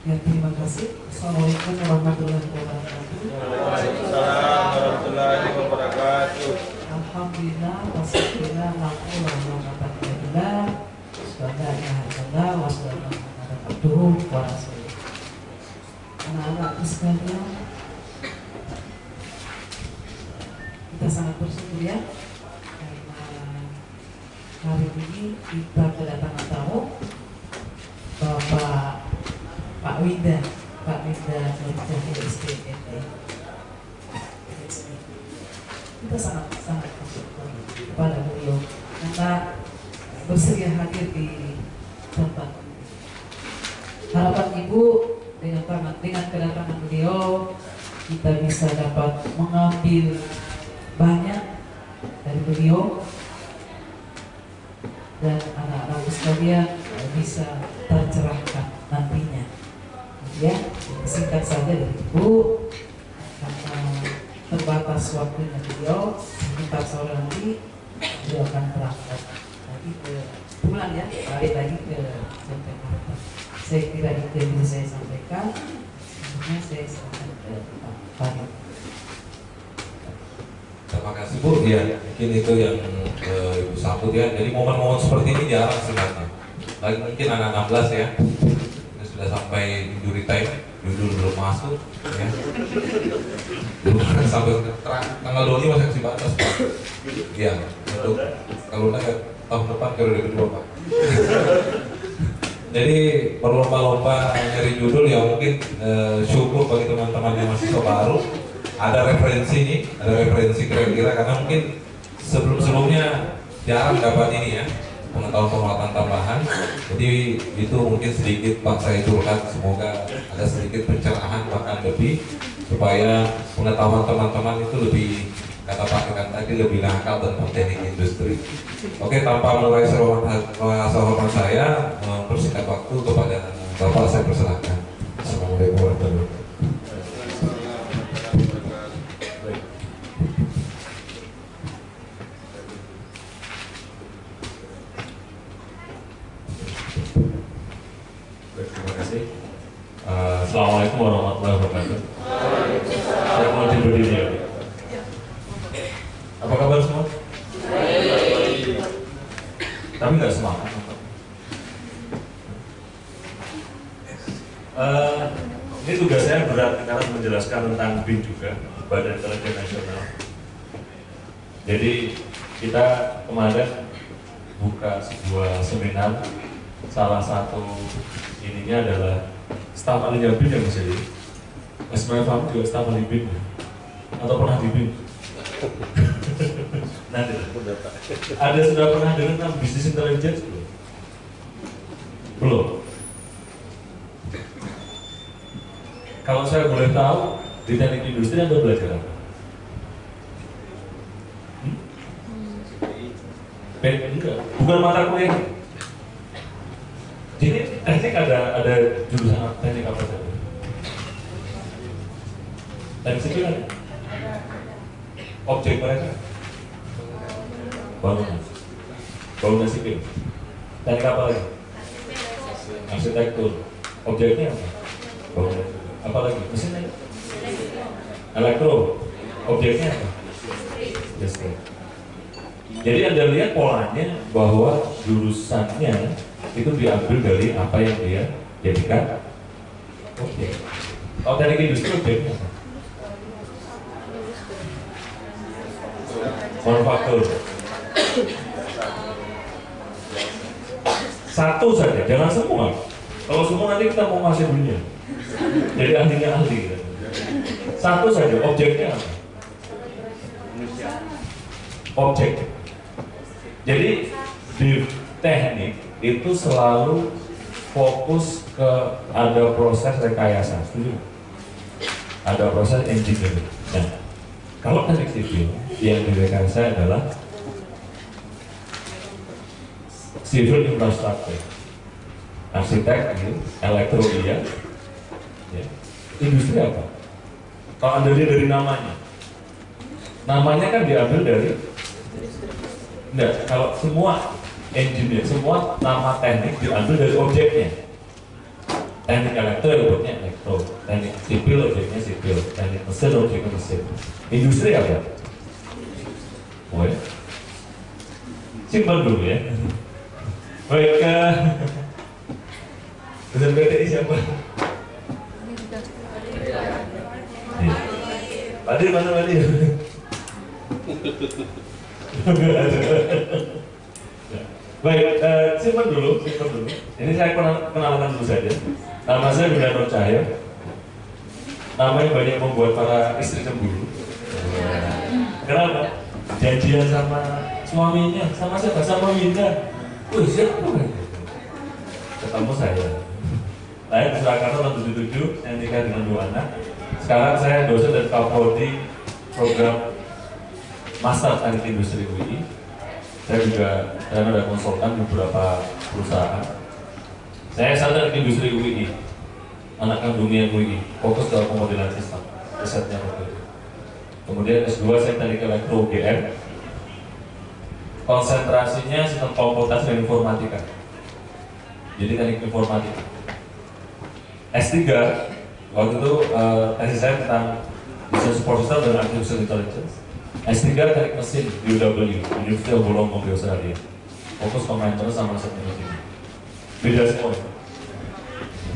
Ya, terima kasih. Assalamualaikum warahmatullahi wabarakatuh. Waalaikumsalam warahmatullahi wabarakatuh. Alhamdulillah, wassalatu wassalamu. Anak-anak sekalian, kita sangat bersyukur ya, karena hari ini kita kedatangan tamu Pak Winda Nurjahil SPND. Kita sangat bersyukur kepada beliau karena bersedia hadir di tempat ini. Harapan Ibu dengan kedatangan beliau kita bisa dapat mengambil banyak dari beliau dan anak-anak sekalian bisa tercerahkan nantinya. Ya, singkat saja dari Ibu karena terbatas waktunya beliau. Sebentar sore nanti beliau akan berangkat lagi ke pulang ya, balik lagi ke Jakarta. Saya kira itu yang bisa saya sampaikan. Sebenarnya saya sampaikan ke Pak. Terima kasih Bu. Ya, mungkin itu yang Ibu sambut ya. Jadi momen-momen seperti ini jarang sebenarnya. Lagi mungkin anak 16 ya. Ini sudah sampai injury time, judul belum masuk ya. Belum sampai tanggal 25 masih kasih batas Pak. Iya, untuk kalau udah tahun depan periode kedua Pak. Jadi berlomba-lomba nyari judul ya mungkin syukur bagi teman-teman yang mahasiswa baru ada referensi nih, ada referensi kira-kira karena mungkin sebelum-sebelumnya jarang dapat ini ya pengetahuan tambahan. Jadi itu mungkin sedikit Pak saya curhat, semoga ada sedikit pencerahan bahkan lebih supaya pengetahuan teman-teman itu lebih kata Pak Rekan tadi lebih nakal tentang teknik industri. Oke, tanpa mulai hormat saya mempersingkat waktu kepada Bapak saya persilahkan. Assalamualaikum warahmatullahi wabarakatuh. Terima kasih. Assalamualaikum warahmatullahi wabarakatuh. Saya mau berdiri ya. Apa kabar semua? Tapi nggak semangat. Ini tugas saya berat karena menjelaskan tentang BIN juga, Badan Intelijen Nasional. Jadi kita kemarin buka sebuah seminar, salah satu ininya adalah staf ahlinya BIN yang bisa jadi. Mas Fahmi juga staf ahli BIN atau pernah di BIN? Nanti ada sudah pernah dengar tentang bisnis intelligence belum? Belum. Kalau saya boleh tahu di teknik industri Anda belajar apa? Enggak, bukan mata kuliah. Jadi teknik ada jurusan teknik apa saja? Teknik sipil ada? Objek mereka? Bangunan sipil. Teknik apa lagi? Arsitektur. Objeknya apa? Bangunan. Apa lagi? Mesin elektro. Objeknya apa? Listrik. Jadi Anda lihat polanya bahwa jurusannya itu diambil dari apa yang dia jadikan objek. Kalau teknik industri objeknya apa? Manufaktur. Satu saja, jangan semua. Kalau semua nanti kita mau masih dunia. Jadi ahlinya ahli. Satu saja, objeknya apa? Objek. Jadi di teknik itu selalu fokus ke ada proses rekayasa, setuju? Ada proses engineering. Nah, kalau teknik sipil yang direkayasa adalah civil infrastructure, arsitek, elektro ya. Industri apa? Kalau Anda lihat dari namanya kan diambil dari enggak, kalau semua engineer, semua nama teknik diambil dari objeknya. teknik elektro objeknya elektro, teknik sipil objeknya sipil, teknik mesin objeknya mesin. Industri apa? Boleh? Simpan dulu ya. Baik, dosen PTI siapa? Padir mana Padir? Baik, simpan dulu. Ini saya kenalkan dulu saja. Nama saya Bunda Nur Cahaya. Nama yang banyak membuat para istri cemburu. Kenapa? Janjian sama suaminya, sama siapa? Sama Winda. Siapa? Ketemu saya. Saya di Surakarta tahun 77, saya nikah dengan 2 anak. Sekarang saya dosen dan kapoldi program Master Teknik Industri UI. Saya juga ada konsultan beberapa perusahaan. Saya sadar industri UI, anak kandungnya UI, fokus ke pemodelan sistem, risetnya waktu itu. Kemudian S2 saya teknik elektro UGM, konsentrasinya sistem komputasi dan informatika. Jadi teknik informatika. S3 waktu itu tesis saya tentang business support system dan artificial intelligence. S3 teknik mesin UW, University of Wollongong di Australia. Fokus ke maintenance sama aset manajemen. Beda semua.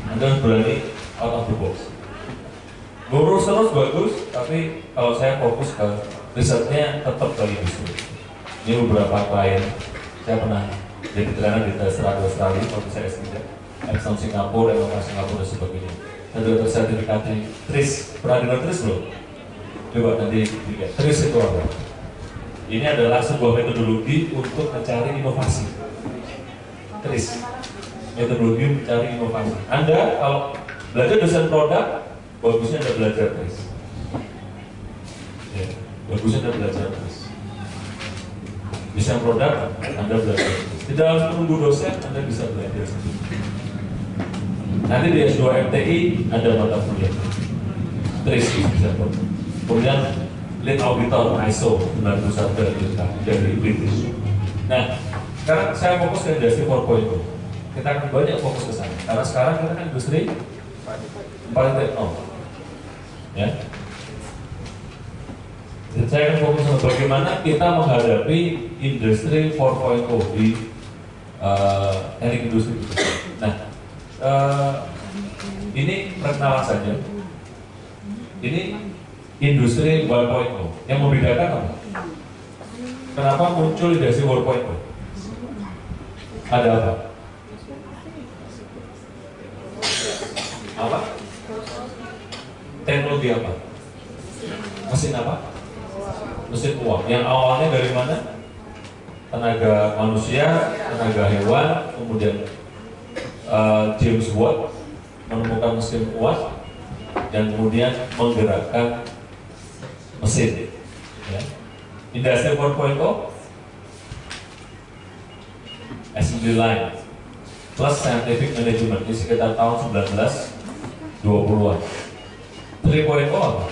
Anda harus berani out of the box. Lurus terus bagus, tapi kalau saya fokus ke risetnya tetap ke industri. Ini beberapa klien saya pernah jadi trainer di Australia waktu saya S3, Epson Singapura, Eropa Singapura dan sebagainya. Dan juga sertifikatnya TRIS. Pernah dengar TRIS belum? Coba nanti dilihat. TRIS itu apa? Ini adalah sebuah metodologi untuk mencari inovasi. TRIS, metodologi mencari inovasi. Anda kalau belajar desain produk, bagusnya Anda belajar TRIS. Ya, bagusnya Anda belajar TRIS. Desain produk, Anda belajar TRIS. Tidak harus menunggu dosen, Anda bisa belajar sendiri. Nanti di S2 MTI ada mata kuliah TRIS bisa. Kemudian Lead Auditor ISO 91 dari British. Nah, sekarang saya fokus ke industri 4.0. Kita akan banyak fokus ke sana. Karena sekarang kita kan industri 4.0. Ya. Dan saya akan fokus ke bagaimana kita menghadapi industri 4.0 di teknik industri. Nah, ini perkenalan saja. Ini industri 1.0. Yang membedakan apa? Kenapa muncul industri 1.0? Ada apa? Apa? Teknologi apa? Mesin apa? Mesin uang. Yang awalnya dari mana? Tenaga manusia, tenaga hewan, kemudian James Watt menemukan mesin uang dan kemudian menggerakkan mesin. Ya. Industri 4.0 assembly line plus scientific management di sekitar tahun 1920-an. 3.0 apa?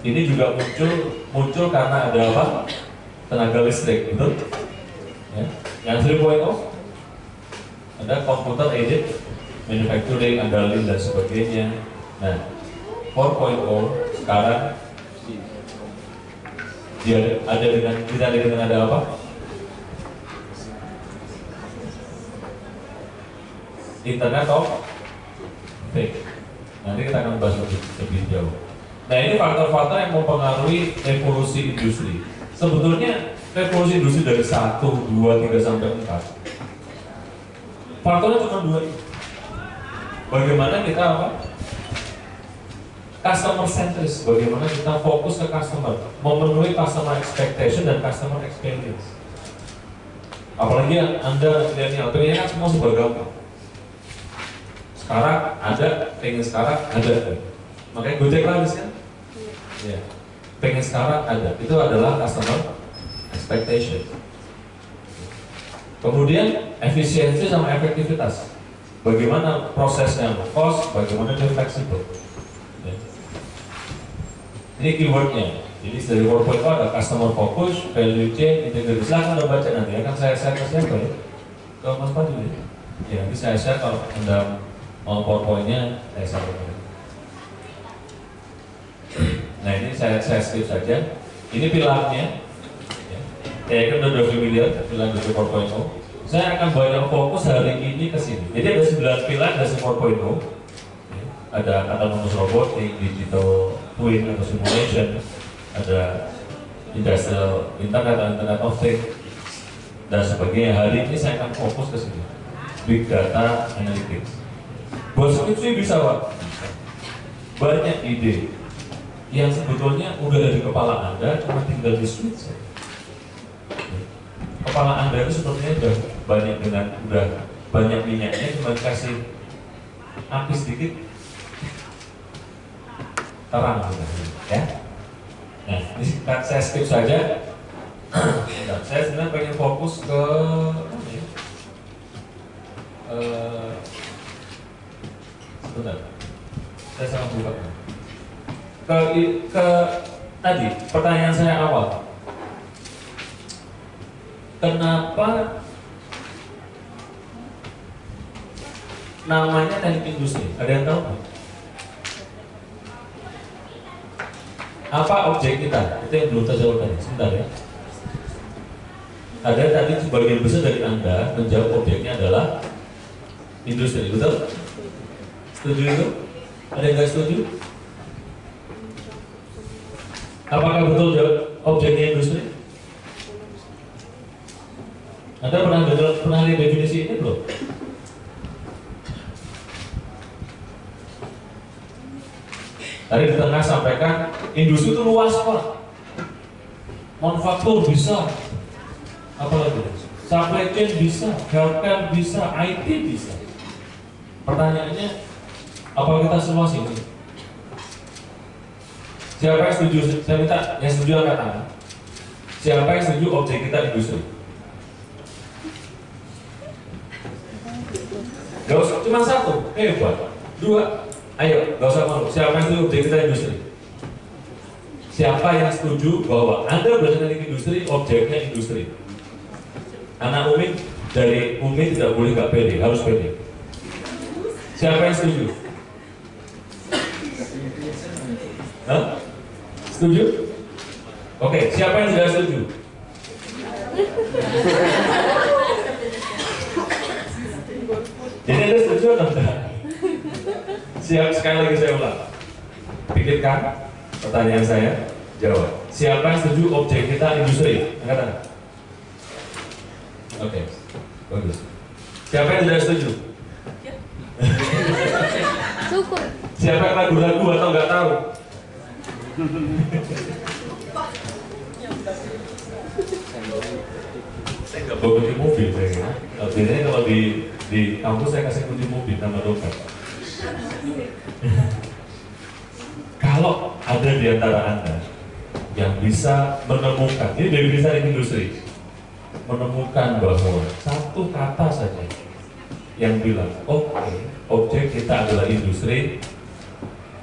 Ini juga muncul karena ada apa? Tenaga listrik, betul? Ya. Yang 3.0 ada computer aided manufacturing, andalin dan sebagainya. Nah, 4.0 sekarang dia ada dengan ada apa? Internet of Things. Nanti kita akan bahas lebih jauh. Nah, ini faktor-faktor yang mempengaruhi revolusi industri. Sebetulnya revolusi industri dari 1, 2, 3 sampai 4. Faktornya cuma 2. Bagaimana kita apa? Customer centris. Bagaimana kita fokus ke customer, memenuhi customer expectation dan customer experience. Apalagi Anda milenial, pengennya kan semua serba gampang. Sekarang ada, pengen sekarang ada. Makanya Gojek lagi kan? Ya. Pengen sekarang ada. Itu adalah customer expectation. Kemudian efisiensi sama efektivitas. Bagaimana prosesnya cost, bagaimana dia fleksibel. Ya. Ini keywordnya. Jadi dari 4.0 ada customer focus, value chain, integrity. Silahkan Anda baca nanti. Akan saya share ke siapa ya? Ke Mas Fadil ya? Ya, nanti saya share kalau Anda mau PowerPoint-nya, saya share. Nah ini saya skip saja. Ini pilarnya. Ya, kan udah familiar pilar dari 4.0. Saya akan banyak fokus hari ini ke sini. Jadi ada 9 pilar dari 4.0. Ada autonomous robotic, digital twin atau simulation, ada industrial internet of things dan sebagainya. Hari ini saya akan fokus ke sini. Big data analytics. Buat skripsi bisa, Pak. Banyak ide yang sebetulnya udah ada di kepala Anda, cuma tinggal di switch. Kepala Anda itu sepertinya udah banyak minyaknya, cuma kasih api sedikit terang ya. Nah, ini saya skip saja. Nah, saya sebenarnya pengen fokus ke sebentar. Saya sangat buka ke tadi pertanyaan saya awal. Kenapa namanya teknik industri? Ada yang tahu? Apa objek kita? Itu yang belum terjawab tadi. Sebentar ya. Ada tadi sebagian besar dari Anda menjawab objeknya adalah industri, betul? Setuju itu? Ada yang nggak setuju? Apakah betul jawab objeknya industri? Anda pernah lihat definisi ini belum? Tadi di tengah sampaikan industri itu luas, Pak. Manufaktur bisa, apalagi supply chain bisa, healthcare bisa, IT bisa. Pertanyaannya, apa kita semua sini? Siapa yang setuju? Saya minta yang setuju angkat tangan. Siapa yang setuju objek kita industri? Gak usah, cuma satu, hebat. Dua, ayo, gak usah malu. Siapa yang setuju objek kita industri? Siapa yang setuju bahwa Anda belajar teknik industri, objeknya industri? Anak Umi, dari Umi tidak boleh gak pede, harus pede. Siapa yang setuju? Hah? Setuju? Oke, siapa yang tidak setuju? Jadi Anda setuju atau tidak? Siap, sekali lagi saya ulang. Pikirkan pertanyaan saya, jawab. Siapa yang setuju objek kita industri? Angkat tangan. Oke, bagus. Siapa yang tidak setuju? Cukup. Siapa yang ragu-ragu atau nggak tahu? Saya nggak bawa kunci mobil saya. Biasanya kalau di kampus saya kasih kunci mobil sama dompet. Kalau ada di antara Anda yang bisa menemukan, ini dari desain industri, menemukan bahwa satu kata saja yang bilang, oke, objek kita adalah industri.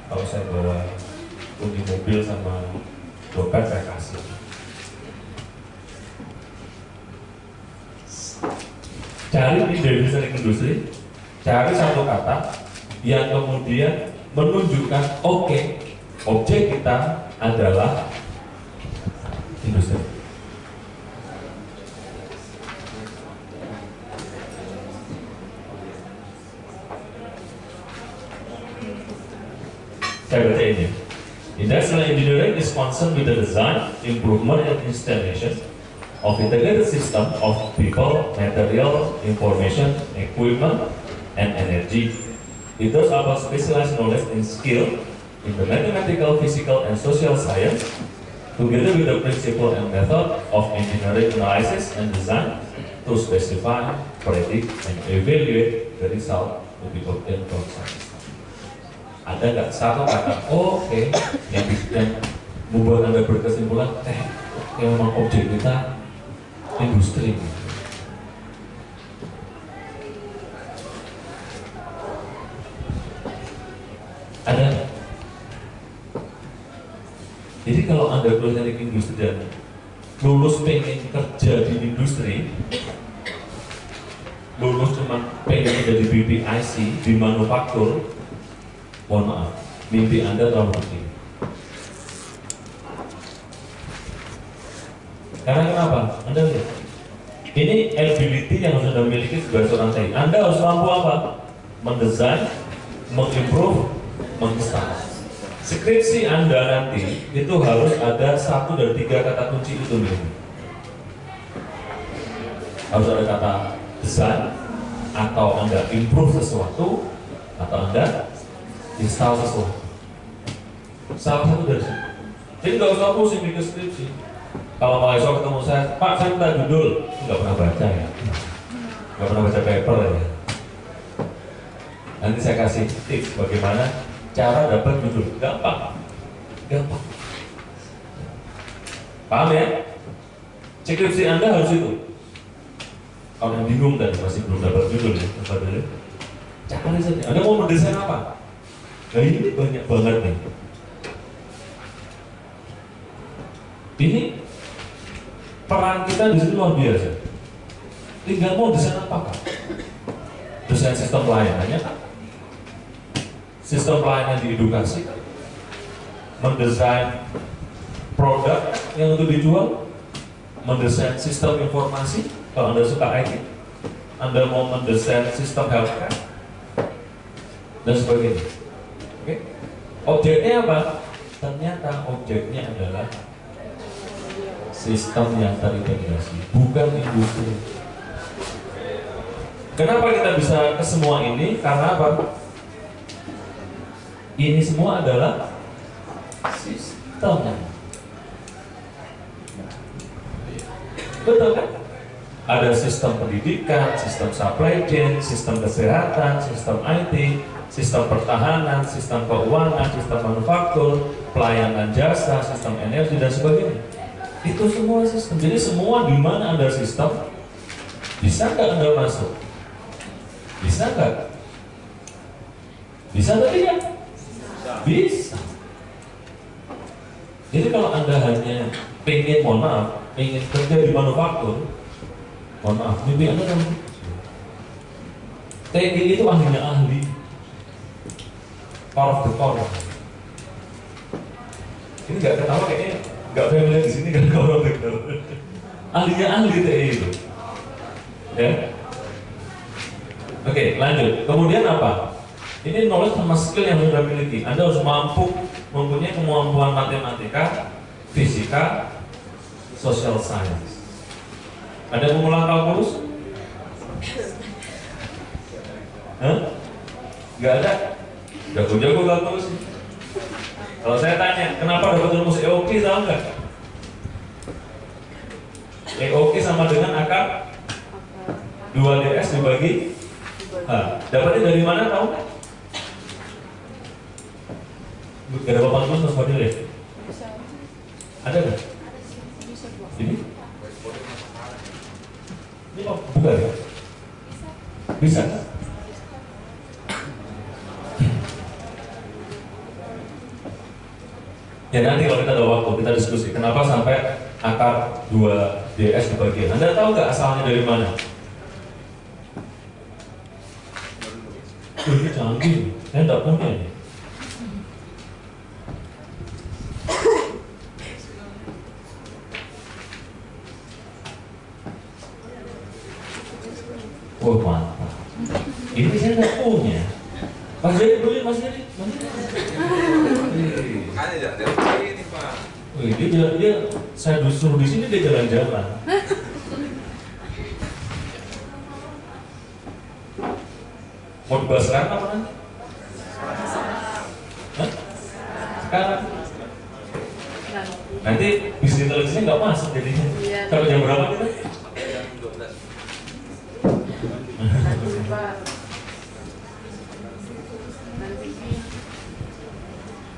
Kalau saya bawa kunci mobil sama dompet saya kasih. Cari di desain industri, cari satu kata yang kemudian menunjukkan, oke, objek kita adalah industri. Saya baca ini. Industrial engineering is concerned with the design, improvement, and installation of integrated system of people, material, information, equipment, and energy. It does about specialized knowledge and skill in the mathematical, physical, and social science, together with the principle and method of engineering analysis and design to specify, predict, and evaluate the result to be obtained from science. Ada nggak satu kata, oke, yang membuat Anda berkesimpulan, yang memang objek kita industri. Ada? Jadi kalau Anda lulus teknik industri dan lulus pengen kerja di industri, lulus cuma pengen jadi BPIC di manufaktur, mohon maaf, mimpi Anda terlalu tinggi. Karena kenapa? Anda lihat, ini ability yang harus Anda miliki sebagai seorang TI. Anda harus mampu apa? Mendesain, mengimprove, menginstal. Skripsi Anda nanti itu harus ada 1 dari 3 kata kunci itu minimum. Harus ada kata desain, atau Anda improve sesuatu, atau Anda install sesuatu. Salah satu dari situ. Jadi nggak usah pusing bikin skripsi. Kalau mahasiswa ketemu saya, Pak saya minta judul, nggak pernah baca ya, nggak pernah baca paper ya. Nanti saya kasih tips bagaimana cara dapat judul, gampang. Paham ya? Skripsi Anda harus itu. Kalau yang bingung dan masih belum dapat judul ya, cari saja. Anda mau mendesain apa? Nah ini banyak banget nih. Ini peran kita di sini luar biasa. Tinggal mau desain apa kan? Desain sistem pelayanannya kan? Sistem pelayanan di edukasi, mendesain produk yang untuk dijual, mendesain sistem informasi. Kalau Anda suka IT, Anda mau mendesain sistem healthcare dan sebagainya. Oke? Objeknya apa? Ternyata objeknya adalah sistem yang terintegrasi, bukan industri. Kenapa kita bisa ke semua ini? Karena apa? Ini semua adalah sistem. Betul kan? Ada sistem pendidikan, sistem supply chain, sistem kesehatan, sistem IT, sistem pertahanan, sistem keuangan, sistem manufaktur, pelayanan jasa, sistem energi dan sebagainya. Itu semua sistem. Jadi semua di mana ada sistem, bisa nggak Anda masuk? Bisa nggak? Bisa atau tidak? Bisa. Jadi kalau Anda hanya pengen, mohon maaf, pengen kerja di manufaktur, mohon maaf, mimpi Anda kan TNI itu ahlinya ahli, core of the core. Ini nggak ketawa kayaknya nggak familiar di sini kan core of the core. Ahlinya ahli TNI itu. Ya. Oke, lanjut. Kemudian apa? Ini knowledge sama skill yang Anda miliki. Anda harus mampu mempunyai kemampuan matematika, fisika, social science. Ada pengulang kalkulus? Nggak ada. Jago-jago kalkulus. Kalau saya tanya, kenapa dapat rumus EOQ, tahu nggak? EOQ sama dengan akar 2DS dibagi. Dapatnya dari mana, tahu nggak? Gak ada papan tulis Mas Fadil ya? Ada nggak? Ini? Ini mau buka ya? Bisa? Ya nanti kalau kita ada waktu kita diskusi kenapa sampai akar 2DS dibagian. Anda tahu nggak asalnya dari mana? Ini canggih, saya nggak punya ini. Wah mantap. Ini saya nggak punya. Mas Jadi dulu, Mas Jadi. Kan jangan ini Pak. Wih, dia saya suruh di sini dia jalan-jalan. Mau dibahas sekarang apa nanti? Hah? Sekarang? Nanti bisnis intelligence nggak masuk jadinya. Sampai jam berapa kita? Jam 12.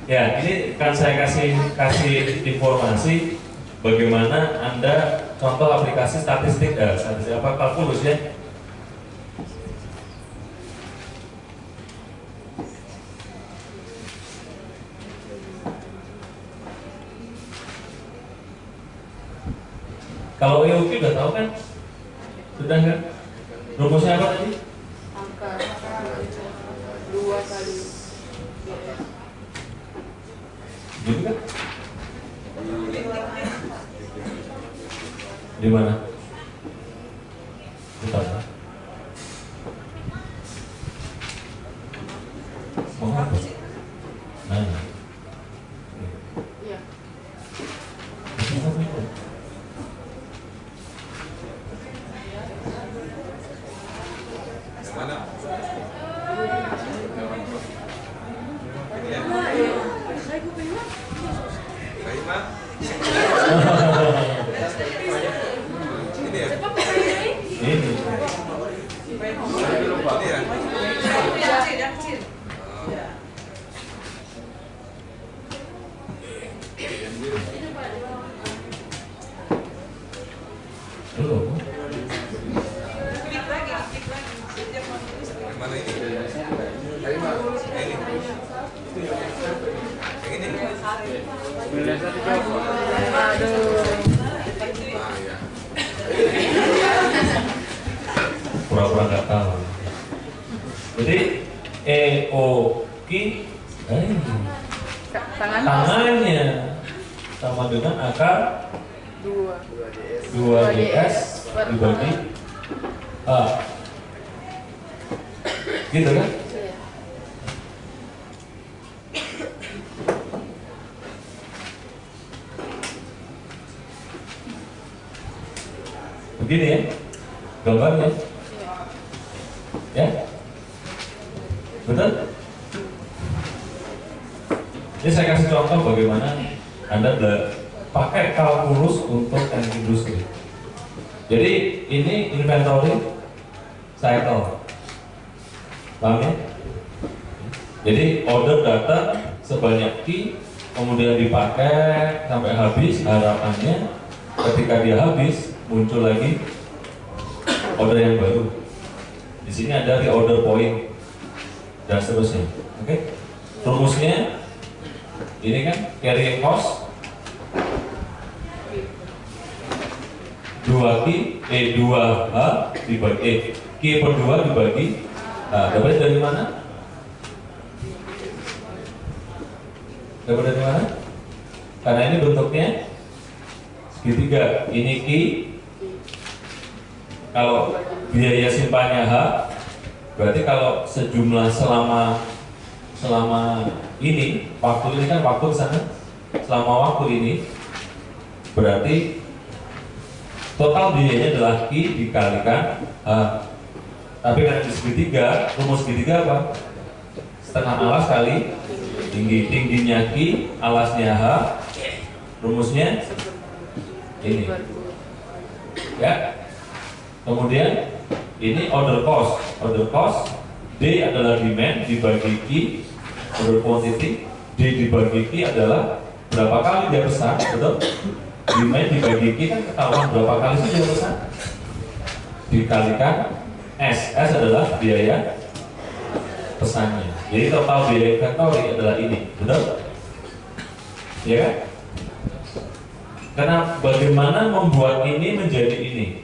Ya, ini kan saya kasih informasi bagaimana Anda contoh aplikasi statistik, statistik apa kalkulus ya. Kalau EUQ udah tahu kan? Sudah kan? Rumusnya apa tadi? Angka 2 kali Gitu kan? Di mana? Di mana? Mau apa? Nah. Iya. Yang mana? Ini ya? Kaima? Ini ya? Ini. Ini ya? Belum. Yang mana ini? Ini? Yang ini? Aduh. Ah ya. Pura-pura nggak tahu. Jadi EOQ tangannya sama dengan akar 2DS dibagi A. Gitu kan? Iya. Begini ya gambarnya. Ya, betul? Ini saya kasih contoh bagaimana Anda pakai kalkulus untuk teknik industri. Jadi ini inventory cycle, paham ya? Jadi order datang sebanyak Q, kemudian dipakai sampai habis. Harapannya ketika dia habis muncul lagi order yang baru. Di sini ada reorder point dan seterusnya. Oke, rumusnya ini kan carrying cost 2Q 2H dibagi Q per 2 dibagi dapat dari mana? Dapat dari mana? Karena ini bentuknya segitiga. Ini Q, kalau biaya simpannya H, berarti kalau sejumlah selama ini, waktu ini kan waktu sana, selama waktu ini, berarti total biayanya adalah Q dikalikan H. Tapi karena di segitiga, rumus segitiga apa? Setengah alas kali tinggi. Tingginya Q, alasnya H, rumusnya ini. Ya. Kemudian ini order cost. Order cost D adalah demand dibagi Q, order quantity. D dibagi Q adalah berapa kali dia pesan, betul? Demand dibagi Q kan ketahuan berapa kali sih dia pesan. Dikalikan S. S adalah biaya pesannya. Jadi total biaya inventory adalah ini, betul? Ya kan? Karena bagaimana membuat ini menjadi ini?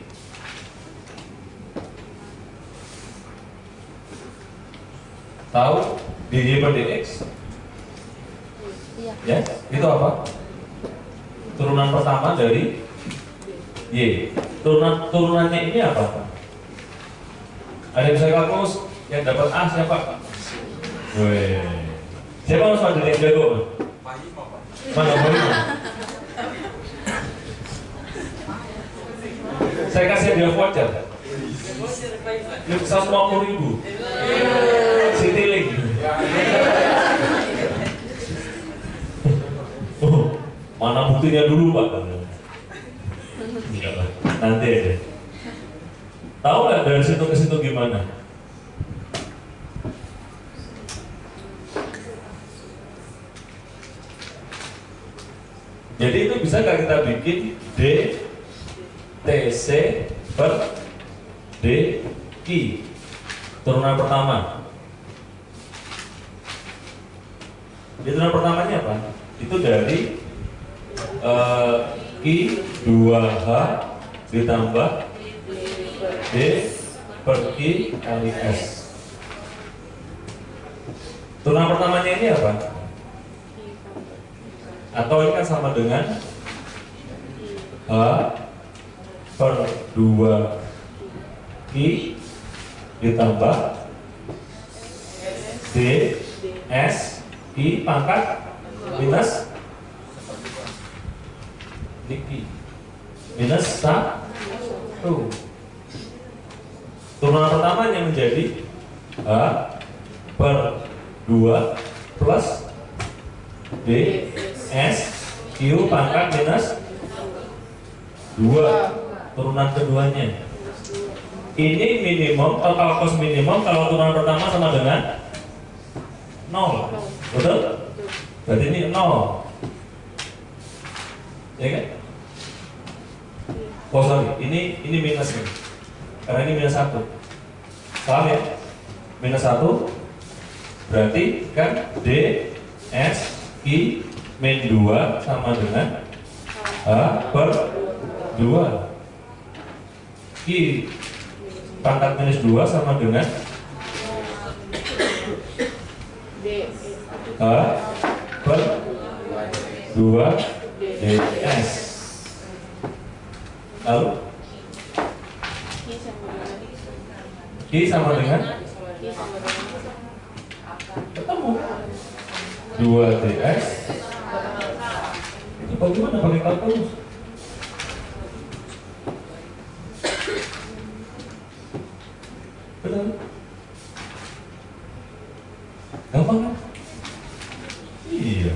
Tahu dy per dx? Iya. Ya, itu apa? Turunan pertama dari y. Turunannya ini apa? Ada yang bisa kalkulus? Yang dapat A siapa? Weh. Siapa yang soal yang jago? Mana boleh? Saya kasih dia voucher. 150.000. Citylink. Oh, mana buktinya dulu Pak? Nanti aja. Tahu nggak dari situ ke situ gimana? Jadi itu bisa nggak kita bikin D TC per D Q turunan pertama. Turunan pertamanya apa? Itu dari Q 2H ditambah D per I kali S. Turunan pertamanya ini apa? Atau ini kan sama dengan H per 2 I ditambah D S I pangkat minus I minus 1. Turunan pertamanya menjadi H per 2 plus D S Q pangkat minus 2. Turunan keduanya ini minimum, total cost minimum kalau turunan pertama sama dengan 0. Betul? Berarti ini 0. Ya kan? Oh sorry, ini minus nih. Karena ini minus 1. Paham ya? Minus 1 berarti kan D S I min 2 sama dengan H per 2 I pangkat minus 2 sama dengan H per 2 DS. Lalu I sama dengan ketemu 2 DS. Itu bagaimana pakai kalkulus? Benar? Gampang kan? Iya.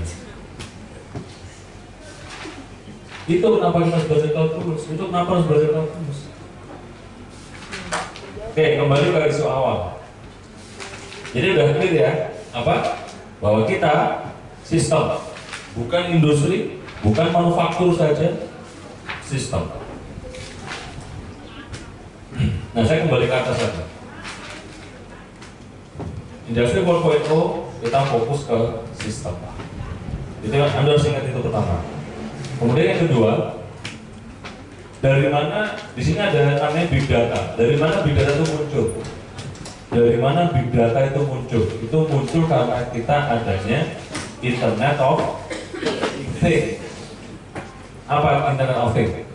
Itu kenapa kita harus belajar kalkulus? Itu kenapa harus belajar kalkulus? Oke, kembali ke isu awal. Jadi udah clear ya, apa? Bahwa kita sistem, bukan industri, bukan manufaktur saja, sistem. Nah, saya kembali ke atas lagi. Industri 4.0 kita fokus ke sistem. Itu Anda harus ingat itu pertama. Kemudian yang kedua, dari mana di sini ada namanya big data. Dari mana big data itu muncul? Dari mana big data itu muncul? Itu muncul karena kita adanya Internet of Things. Apa Internet of Things?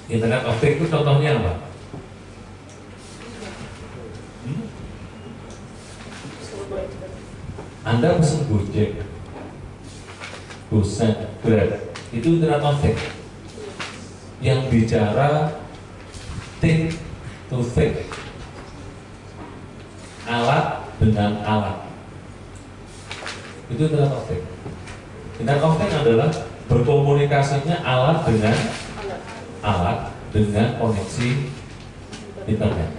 Internet of Things itu contohnya apa? Anda pesen Gojek, Gosen, Grab, itu Internet of Things yang bicara thing to thing, alat dengan alat, itu Internet of Things. Internet of Things adalah berkomunikasinya alat dengan koneksi internet.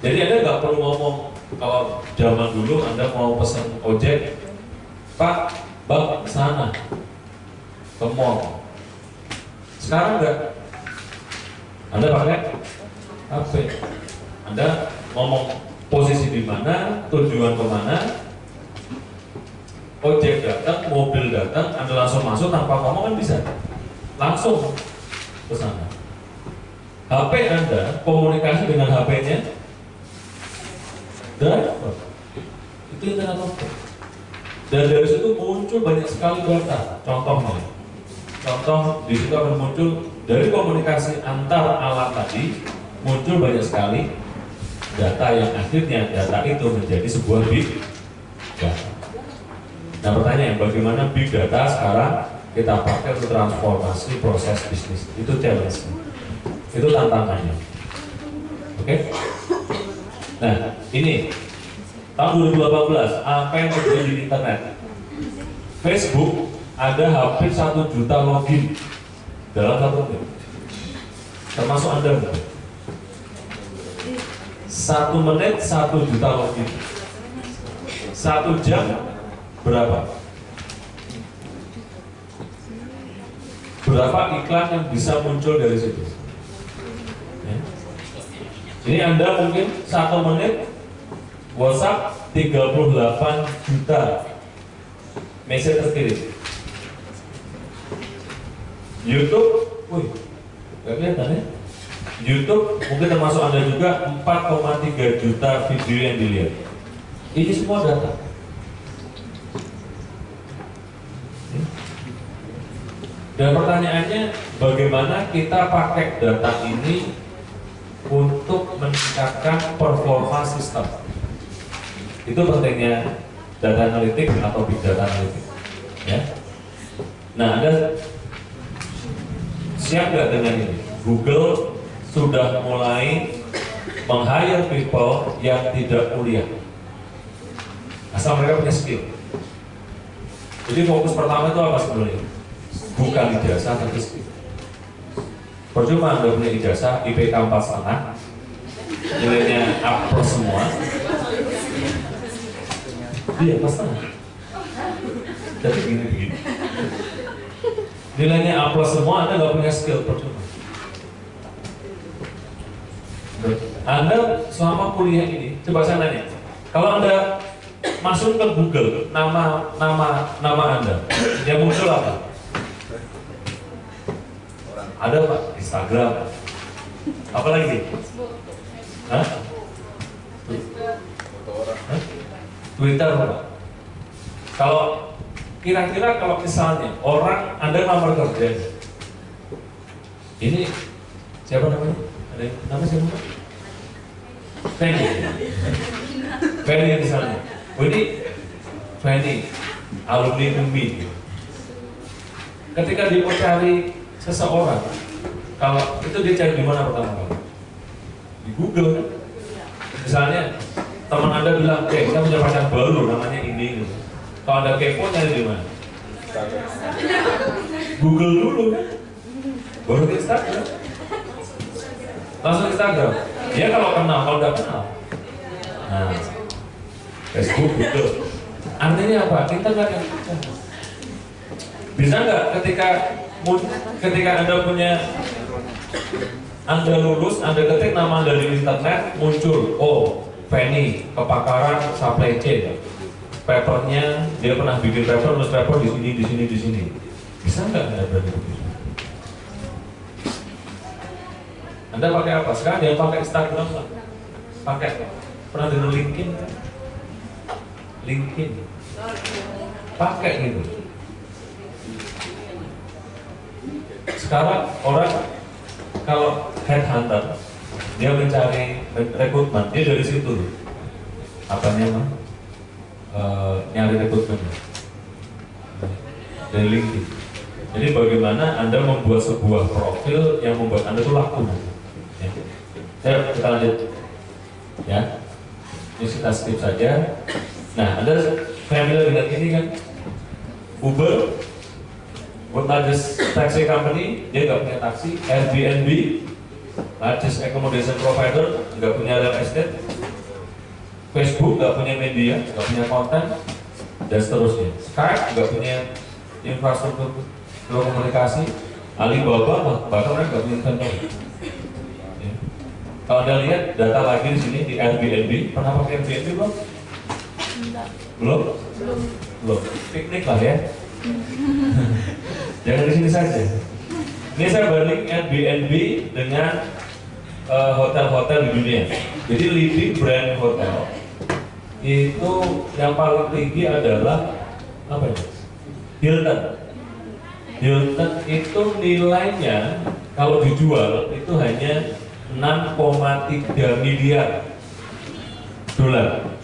Jadi Anda nggak perlu ngomong. Kalau zaman dulu Anda mau pesan ojek, Pak, Bang, sana ke mall. Sekarang enggak. Anda pakai HP. Anda ngomong posisi di mana, tujuan kemana, ojek datang, mobil datang, Anda langsung masuk tanpa ngomong kan bisa. Langsung ke sana. HP Anda komunikasi dengan HP-nya driver. Itu Internet of Things. Dan dari situ muncul banyak sekali data. Contohnya, di situ akan muncul dari komunikasi antar alat tadi muncul banyak sekali data yang akhirnya data itu menjadi sebuah big data. Nah, pertanyaan bagaimana big data sekarang kita pakai untuk transformasi proses bisnis? Itu challenge, itu tantangannya. Oke? Nah, ini tahun 2018 apa yang terjadi di internet? Facebook ada hampir 1 juta login dalam 1 menit. Termasuk Anda. 1 menit 1 juta login. 1 jam berapa? Berapa iklan yang bisa muncul dari situ? Ya. Ini Anda mungkin 1 menit WhatsApp 38 juta message terkirim. YouTube, wih, nggak kelihatan ya? YouTube mungkin termasuk Anda juga 4,3 juta video yang dilihat. Ini semua data. Dan pertanyaannya, bagaimana kita pakai data ini untuk meningkatkan performa sistem? Itu pentingnya data analitik atau big data analitik. Ya. Nah, Anda siap nggak dengan ini? Google sudah mulai meng-hire people yang tidak kuliah, asal mereka punya skill. Jadi fokus pertama itu apa sebenarnya? Bukan ijazah tapi skill. Percuma Anda punya ijazah IPK 4,5, nilainya A+ semua. Iya, 4,5. Jadi gini. Nilainya A+ semua, Anda nggak punya skill, percuma. Anda selama kuliah ini, coba saya tanya, kalau Anda masuk ke Google, nama Anda, yang muncul apa? Ada Pak, Instagram, apa lagi? Hah? Twitter Pak. Kalau kira-kira kalau misalnya orang Anda nomor kerja, ini siapa namanya? Ada nama siapa? Fanny misalnya. Oh ini Fanny, alumni UMI. Ketika dia mau cari seseorang, kalau itu dia cari di mana pertama kali? Di Google kan? Misalnya teman Anda bilang, kita punya pacar baru namanya ini. Kalau Anda kepo cari di mana? Google dulu kan? Baru ke Instagram. Langsung Instagram. Ya kalau kenal, kalau nggak kenal, nah Facebook gitu. Artinya apa? Kita nggak akan bisa nggak ketika Anda lulus, Anda ketik nama Anda di internet, muncul, oh Fanny, kepakaran supply chain, papernya dia pernah bikin paper, nulis paper di sini. Bisa nggak Anda berani begitu? Anda pakai apa? Sekarang dia pakai Instagram lah. Pakai pernah dengar LinkedIn kan? LinkedIn. Pakai gitu. Sekarang orang kalau headhunter dia mencari rekrutmen, dia dari situ. Apanya mah? Nyari rekrutmen dari LinkedIn. Jadi bagaimana Anda membuat sebuah profil yang membuat Anda itu laku? Kita lanjut ya, ini kita skip saja. Nah, Anda familiar dengan ini kan? Uber, world largest taxi company, dia nggak punya taksi. Airbnb, largest accommodation provider, nggak punya real estate. Facebook nggak punya media, nggak punya konten, dan seterusnya. Skype nggak punya infrastruktur komunikasi. Alibaba bahkan mereka nggak punya inventory. Kalau Anda lihat data lagi di sini di Airbnb, pernah pakai Airbnb belum? Belum. Piknik lah ya. Jangan di sini saja. Ini saya banding Airbnb dengan hotel-hotel di dunia. Jadi leading brand hotel itu yang paling tinggi adalah apa ya? Hilton. Hilton itu nilainya kalau dijual itu hanya 6,3 miliar dolar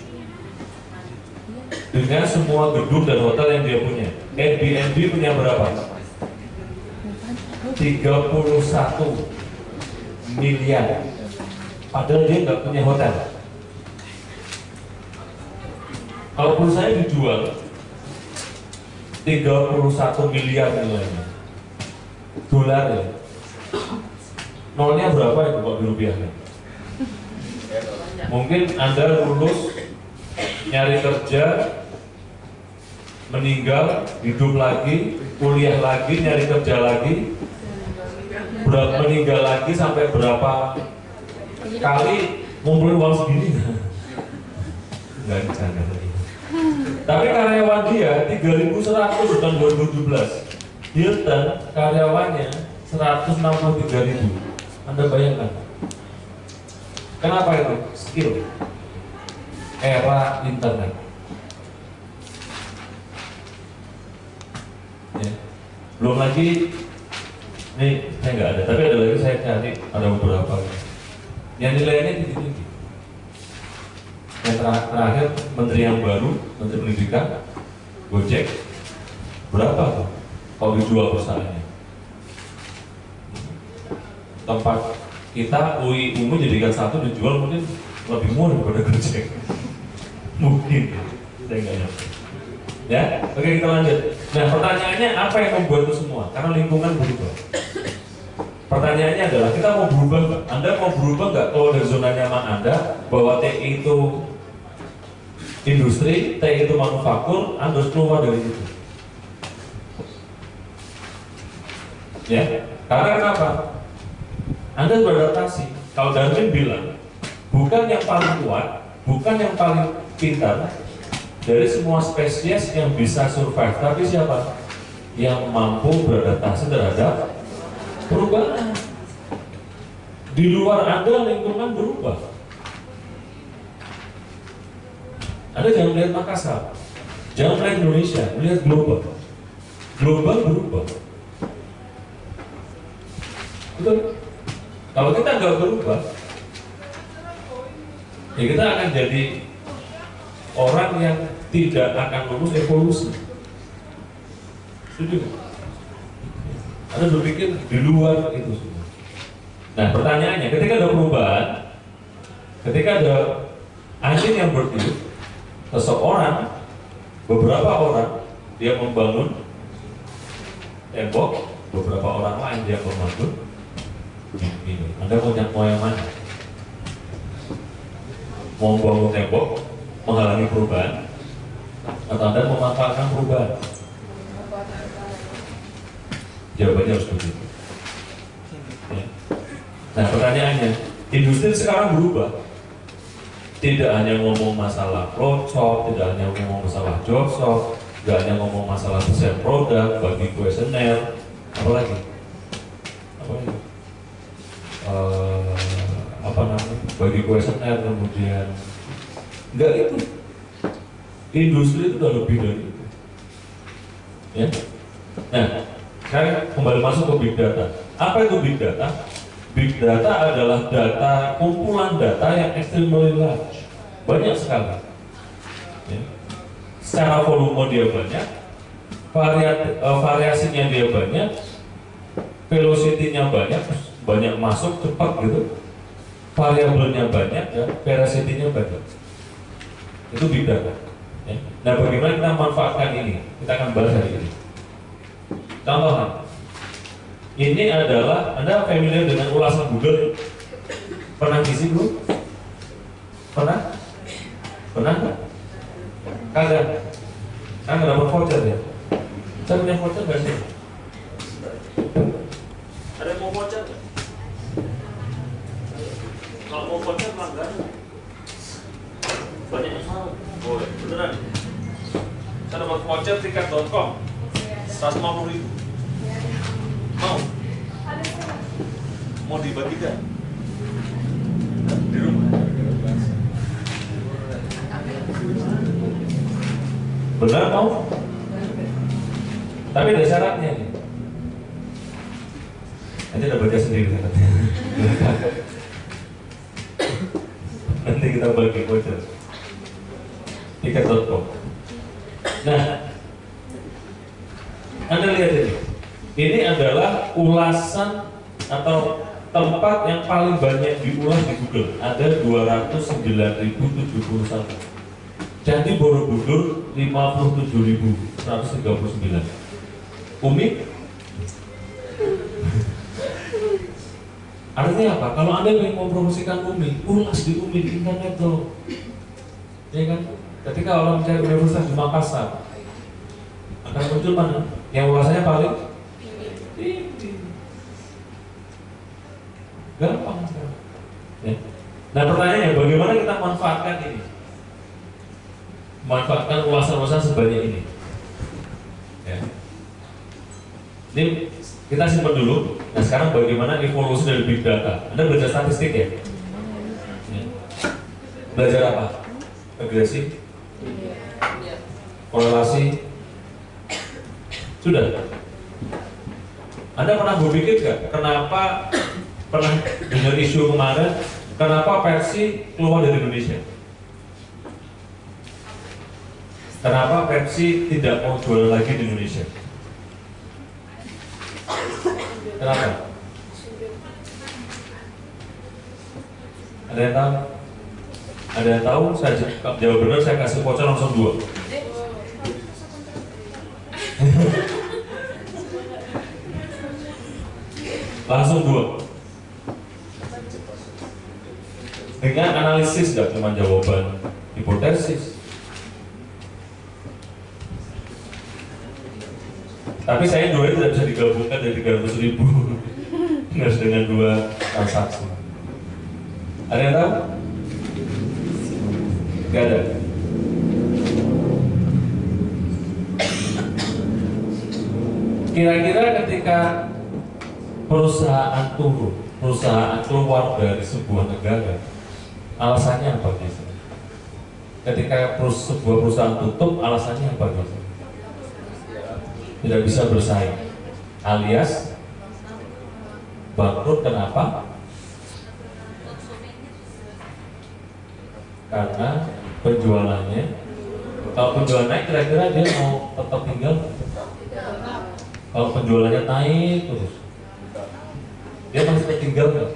dengan semua gedung dan hotel yang dia punya. Airbnb punya berapa? 31 miliar. Padahal dia nggak punya hotel. Kalau perusahaan dijual 31 miliar nilainya dolar ya. Nolnya berapa itu kalau dirupiahkan? Mungkin Anda lulus, nyari kerja, meninggal, hidup lagi, kuliah lagi, nyari kerja lagi, meninggal lagi sampai berapa kali ngumpulin uang segini? Nggak bercanda lagi. Tapi karyawan dia 3.100 tahun 2017. Hilton karyawannya 163.000. Anda bayangkan. Kenapa itu? Skill. Era internet. Ya. Belum lagi, nih saya nggak ada, tapi ada lagi saya cari, ada beberapa. Yang nilainya tinggi-tinggi. Yang terakhir, menteri yang baru, menteri pendidikan, Gojek, berapa tuh? Kalau dijual perusahaannya. Tempat kita UI UMU jadikan satu dijual mungkin lebih murah daripada Gojek. Mungkin, saya nggak ngerti. Ya, oke kita lanjut. Nah pertanyaannya apa yang membuat itu semua? Karena lingkungan berubah. Pertanyaannya adalah kita mau berubah nggak? Anda mau berubah nggak kalau dari zona nyaman Anda bahwa TI itu industri, TI itu manufaktur, Anda harus keluar dari itu. Ya, karena kenapa? Anda beradaptasi. Kalau Darwin bilang, bukan yang paling kuat, bukan yang paling pintar dari semua spesies yang bisa survive, tapi siapa? Yang mampu beradaptasi terhadap perubahan. Di luar Anda lingkungan berubah. Anda jangan melihat Makassar, jangan melihat Indonesia, melihat global. Global berubah. Betul? Kalau kita nggak berubah, ya kita akan jadi orang yang tidak akan lulus evolusi. Setuju? Anda berpikir di luar itu semua. Nah pertanyaannya, ketika ada perubahan, ketika ada anjing yang bertiup, seseorang, beberapa orang, dia membangun tembok, beberapa orang lain dia membangun ini. Anda mau yang mana? Mau membangun tembok, menghalangi perubahan, atau Anda memanfaatkan perubahan? Jawabannya harus begitu. Ya. Nah pertanyaannya, industri sekarang berubah. Tidak hanya ngomong masalah project, tidak hanya ngomong masalah job shop, tidak hanya ngomong masalah desain produk, bagi kuesioner, apalagi? Apa namanya? Bagi kuesioner, kemudian enggak itu. Industri itu udah lebih dari itu. Ya. Nah, sekarang kembali masuk ke big data. Apa itu big data? Big data adalah data, kumpulan data yang extremely large, banyak sekali. Ya. Secara volume dia banyak, variasinya dia banyak, velocity-nya banyak, banyak masuk cepat gitu, variabelnya banyak, ya, velocity-nya banyak. Itu big data. Ya. Nah, bagaimana kita manfaatkan ini? Kita akan bahas hari ini. Contohnya, ini adalah, Anda familiar dengan ulasan Google? Pernah ngisi belum? Pernah? Pernah nggak? Kagak? Kan nggak dapat voucher ya? Saya punya voucher nggak sih? Ada yang mau voucher? Kalau mau voucher pelanggan banyak yang mau. Boleh, beneran? Saya dapat voucher tiket.com 150.000. Mau dibagikan di rumah. Benar mau? Tapi ada syaratnya nih. Nanti ada baca sendiri syaratnya. Nanti kita bagi voucher tiket.com. Nah, Anda lihat ini. Ini adalah ulasan atau tempat yang paling banyak diulas di Google. Ada 209.071. Candi Borobudur 57.139. Umi? Artinya apa? Kalau Anda ingin mempromosikan Umi, ulas di Umi di internet tuh. Ya kan? Ketika orang mencari universitas di Makassar, akan muncul mana? Yang ulasannya paling tinggi. Gampang sekarang. Ya. Nah pertanyaannya, bagaimana kita manfaatkan ini? memanfaatkan ulasan-ulasan sebanyak ini. Ya. Ini kita simpan dulu. Nah sekarang bagaimana evolusi dari big data? Anda belajar statistik ya? Ya. Belajar apa? Regresi? Korelasi? Sudah? Anda pernah berpikir nggak kenapa pernah dengar isu kemarin kenapa Pepsi keluar dari Indonesia? Kenapa Pepsi tidak mau jual lagi di Indonesia? Kenapa? Ada yang tahu? Ada yang tahu? Saya jawab benar, saya kasih voucher langsung 2. Langsung 2. Dengan analisis, tidak cuma jawaban hipotesis. Tapi saya 2 tidak bisa digabungkan dari 300.000 harus dengan 2 transaksi. Ada yang tahu? Gak ada. Kira-kira ketika perusahaan turun, perusahaan keluar dari sebuah negara, alasannya apa biasanya? Ketika sebuah perusahaan tutup, alasannya apa biasanya? Tidak bisa bersaing, alias bangkrut. Kenapa? Karena penjualannya, kalau penjualan naik kira-kira dia mau tetap tinggal. Kalau penjualannya naik terus, dia masih tertinggal nggak?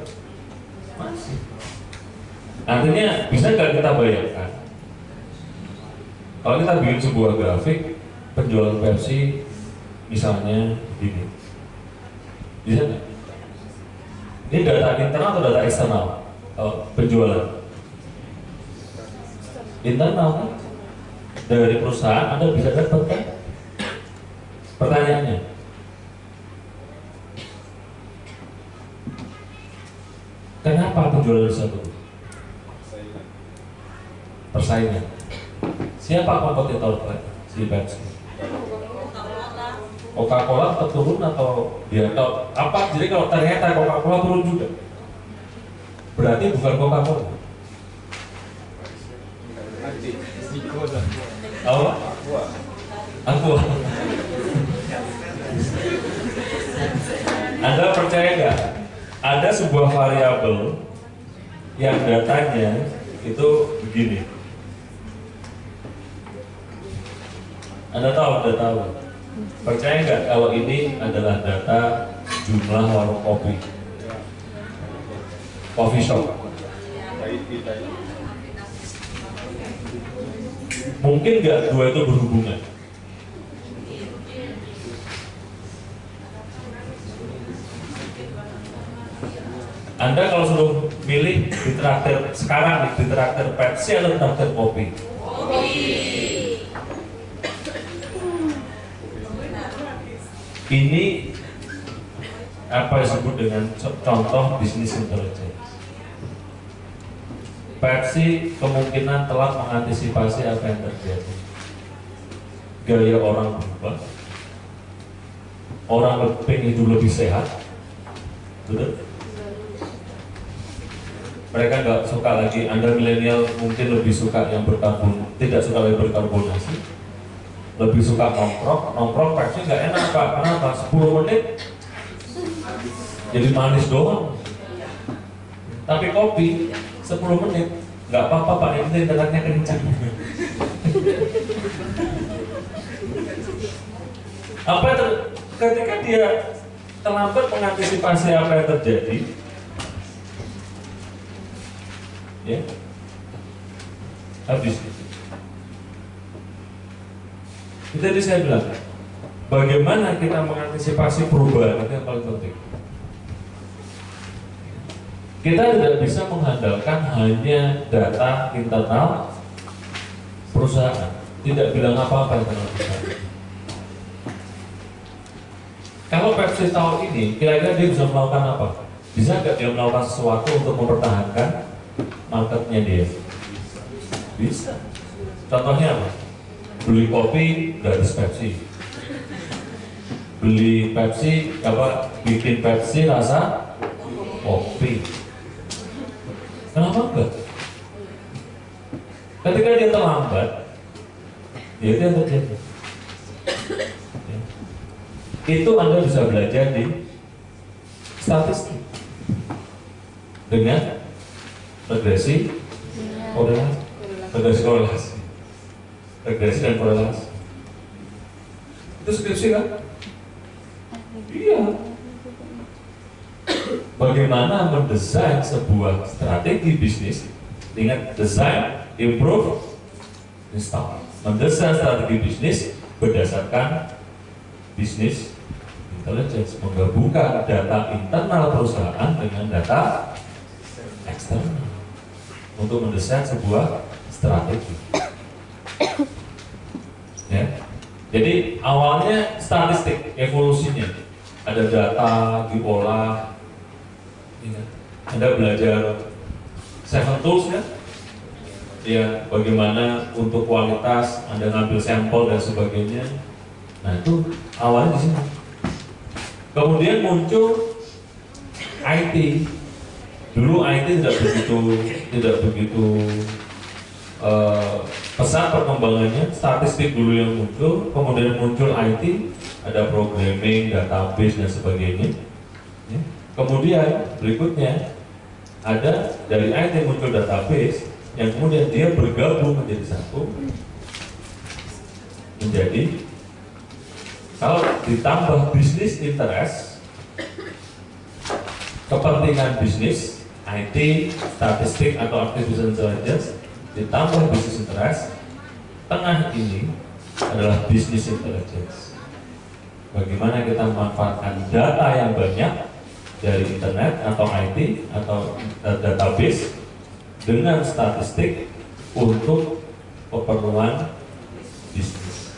Masih. Artinya bisa nggak kita bayangkan kalau kita bikin sebuah grafik penjualan Pepsi misalnya begini, bisa nggak? Ini data internal atau data eksternal? Penjualan internal kan? Dari perusahaan Anda bisa dapat kan? Pertanyaannya, kenapa penjualan bisa turun? Persaingan. Siapa kompetitor si Pepsi? Coca-Cola turun atau dia atau apa? Jadi kalau ternyata Coca-Cola turun juga, berarti bukan Coca-Cola. Apa? Aqua. Anda percaya nggak? Ada sebuah variabel yang datanya itu begini. Anda tahu? Percaya nggak kalau ini adalah data jumlah warung kopi, coffee shop? Mungkin nggak 2 itu berhubungan? Anda kalau suruh milih di traktir sekarang, di traktir Pepsi atau traktir kopi? Ini apa yang disebut dengan contoh bisnis intelligence. Pepsi kemungkinan telah mengantisipasi apa yang terjadi. Gaya orang berubah, orang pengen hidup lebih sehat, betul? Mereka nggak suka lagi. Anda milenial mungkin lebih suka yang tidak suka lagi berkarbonasi, lebih suka nongkrong. Pepsi nggak enak Pak, kenapa? 10 menit jadi manis doang. Tapi kopi 10 menit nggak apa-apa Pak, yang penting tenaganya kencang. Ketika dia terlambat mengantisipasi apa yang terjadi, ya habis. Jadi saya bilang, bagaimana kita mengantisipasi perubahan itu yang paling penting. Kita tidak bisa mengandalkan hanya data internal perusahaan, tidak bilang apa-apa tentang perusahaan. Kalau Pepsi tahun ini, kira-kira dia bisa melakukan apa? Bisa nggak dia melakukan sesuatu untuk mempertahankan marketnya dia? Bisa. Contohnya apa? beli kopi gratis Pepsi, beli Pepsi bikin Pepsi rasa kopi. Kenapa enggak? Ketika dia terlambat, ya itu yang terjadi. Ya. Itu Anda bisa belajar di statistik dengan regresi korelasi, regresi dan korelasi. Itu skripsi kan? Iya. Bagaimana mendesain sebuah strategi bisnis? Ingat, desain, improve, install. Mendesain strategi bisnis berdasarkan bisnis intelligence, menggabungkan data internal perusahaan dengan data eksternal untuk mendesain sebuah strategi. Ya. Jadi awalnya statistik, evolusinya ada data diolah. Anda belajar 7 tools kan? Ya, bagaimana untuk kualitas, Anda ngambil sampel dan sebagainya. Nah itu awalnya di sini. Kemudian muncul IT. Dulu IT tidak begitu pesat perkembangannya. Statistik dulu yang muncul, kemudian muncul IT, ada programming, database dan sebagainya. Ya. Kemudian berikutnya ada dari IT muncul database yang kemudian dia bergabung menjadi satu, menjadi kalau ditambah bisnis interest, kepentingan bisnis, IT, statistik atau artificial intelligence, ditambah bisnis interest, tengah ini adalah bisnis intelligence. Bagaimana kita memanfaatkan data yang banyak dari internet atau IT atau database dengan statistik untuk keperluan bisnis.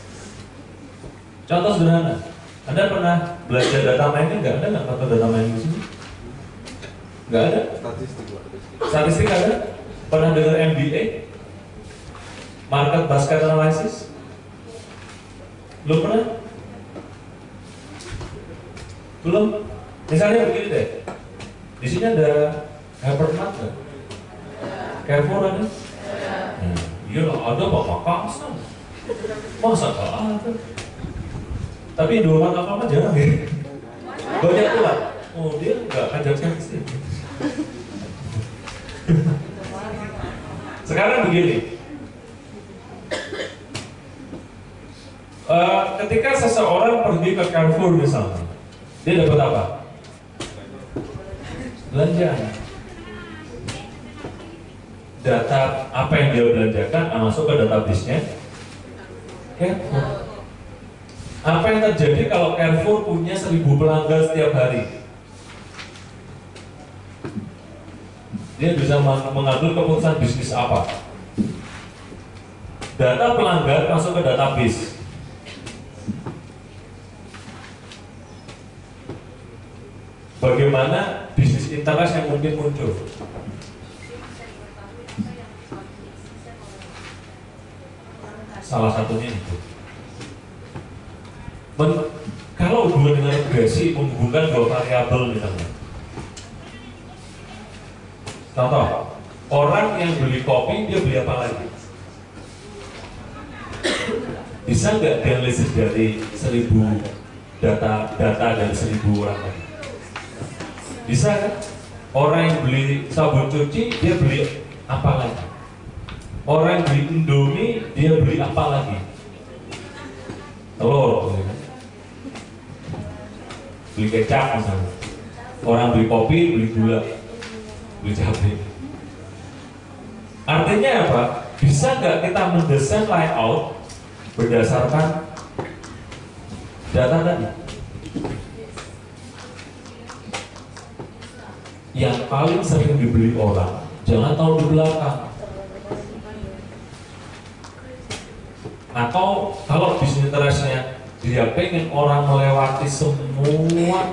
Contoh sederhana, Anda pernah belajar data mining nggak? Anda nggak tahu data mining di sini? Nggak ada? Statistik ada? Pernah dengar MBA? Market Basket Analysis? Belum pernah? Belum? Misalnya begini deh, di sini ada Hypermart nggak? Carrefour ada? Nah, iya ada Pak Makasar. Masa nggak ada? Tapi di rumah kakak jarang ya. Banyak pula. Oh dia nggak ajak saya ke sini. Sekarang begini. Ketika seseorang pergi ke Carrefour misalnya, dia dapat apa? Belanjaan. Data apa yang dia belanjakan masuk ke database-nya Carrefour. Apa yang terjadi kalau Carrefour punya 1000 pelanggan setiap hari? Dia bisa mengambil keputusan bisnis apa? Data pelanggan masuk ke database. Bagaimana bisnis interest yang mungkin muncul? Salah satunya itu. Kalau hubungan dengan regresi menghubungkan dua variabel misalnya. Contoh, orang yang beli kopi dia beli apa lagi? Bisa nggak dianalisis dari 1000 data dari 1000 orang tadi? Bisa kan? Orang yang beli sabun cuci dia beli apa lagi? Orang yang beli Indomie dia beli apa lagi? Telur, beli kecap misalnya. Orang beli kopi, beli gula, beli cabai. Artinya apa? Bisa nggak kita mendesain layout berdasarkan data tadi? Yang paling sering dibeli orang, jangan tahu di belakang. Atau kalau bisnis interestnya dia pengen orang melewati semua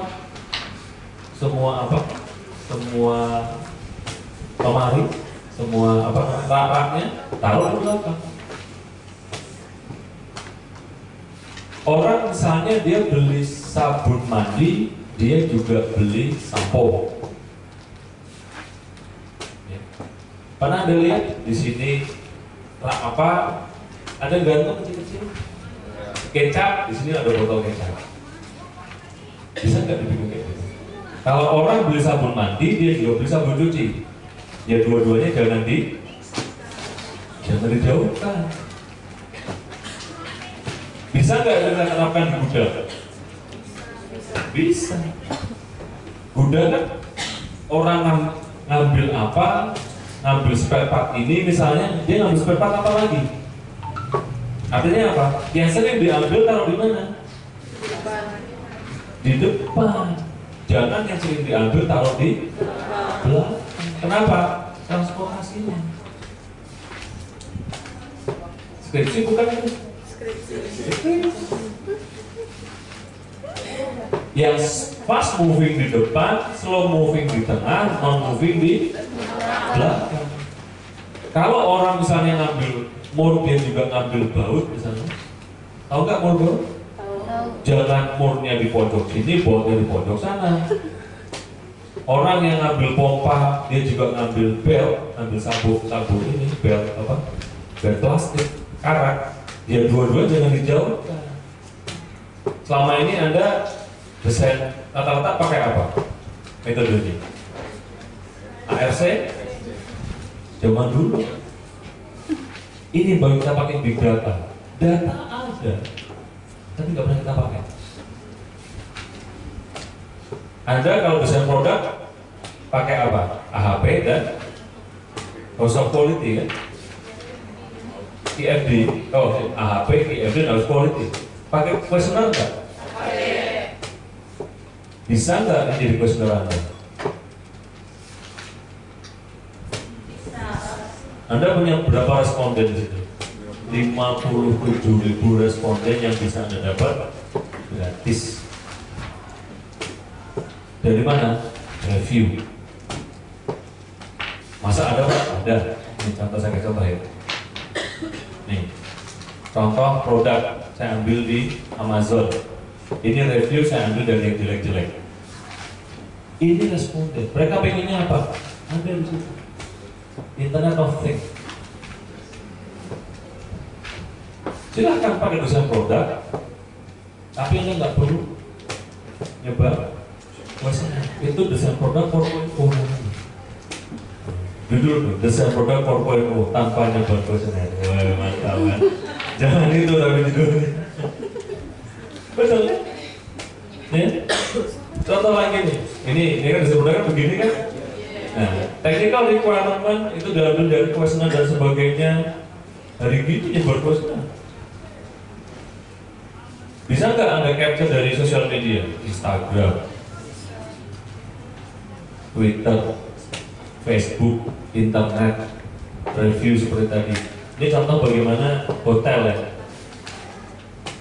lemari, semua raknya taruh di belakang. Orang misalnya dia beli sabun mandi, dia juga beli sampo. Ya. Pernah Anda lihat di sini apa? Ada gantung kecil-kecil kecap, di sini ada botol kecap. Bisa nggak dibikin kayak gitu? Kalau orang beli sabun mandi, dia juga beli sabun cuci. Ya dua-duanya jangan dijauhkan. Bisa nggak kita terapkan di gudang? Bisa. Gudang kan orang ngambil apa, ngambil spare part ini misalnya, dia ngambil spare part apa lagi? Artinya apa? Yang sering diambil taruh di mana? Di depan. Jangan yang sering diambil taruh di belakang. Kenapa? Transportasinya. Skripsi bukan itu. Yang fast moving di depan, slow moving di tengah, non moving di belakang. Kalau orang misalnya ngambil mur, dia juga ngambil baut misalnya. Tahu nggak mur? Jangan murnya di pojok sini, bautnya di pojok sana. Orang yang ngambil pompa, dia juga ngambil bel, ngambil sabuk ini, bel apa? Bel plastik, karat. Dia dua-dua jangan dijauhkan. Selama ini Anda desain rata-rata pakai apa? Metodenya? ARC? Zaman dulu. Ini baru kita pakai big data. Data ada, tapi nggak pernah kita pakai. Anda kalau desain produk pakai apa? AHP dan house of quality kan? IFD, AHP, IFD dan house quality. Pakai kuesioner nggak? Bisa nggak ini jadi kuesioner Anda? Anda punya berapa responden di situ? 57.000 responden yang bisa Anda dapat gratis. Dari mana? Review. Masa ada Pak? Ada. Ini contoh saya kasih contoh ya. Nih, contoh produk saya ambil di Amazon. Ini review saya ambil dari yang jelek-jelek. Ini responden. Mereka pengennya apa? Ada di situ. Internet of Things. Silahkan pakai desain produk, tapi Anda nggak perlu nyoba kuesioner. Itu desain produk 4.0. Judul desain produk 4.0 tanpa nyoba kuesioner. Wah, mantap kan? Jangan itu tapi judulnya. Betul kan? Ya? Contoh lagi nih. Ini kan desain produk kan begini kan? Nah, technical requirement itu diambil dari kuesioner dan sebagainya. Hari ini buat kuesioner. Bisa nggak Anda capture dari sosial media? Instagram, Twitter, Facebook, internet, review seperti tadi. Ini contoh bagaimana hotel ya.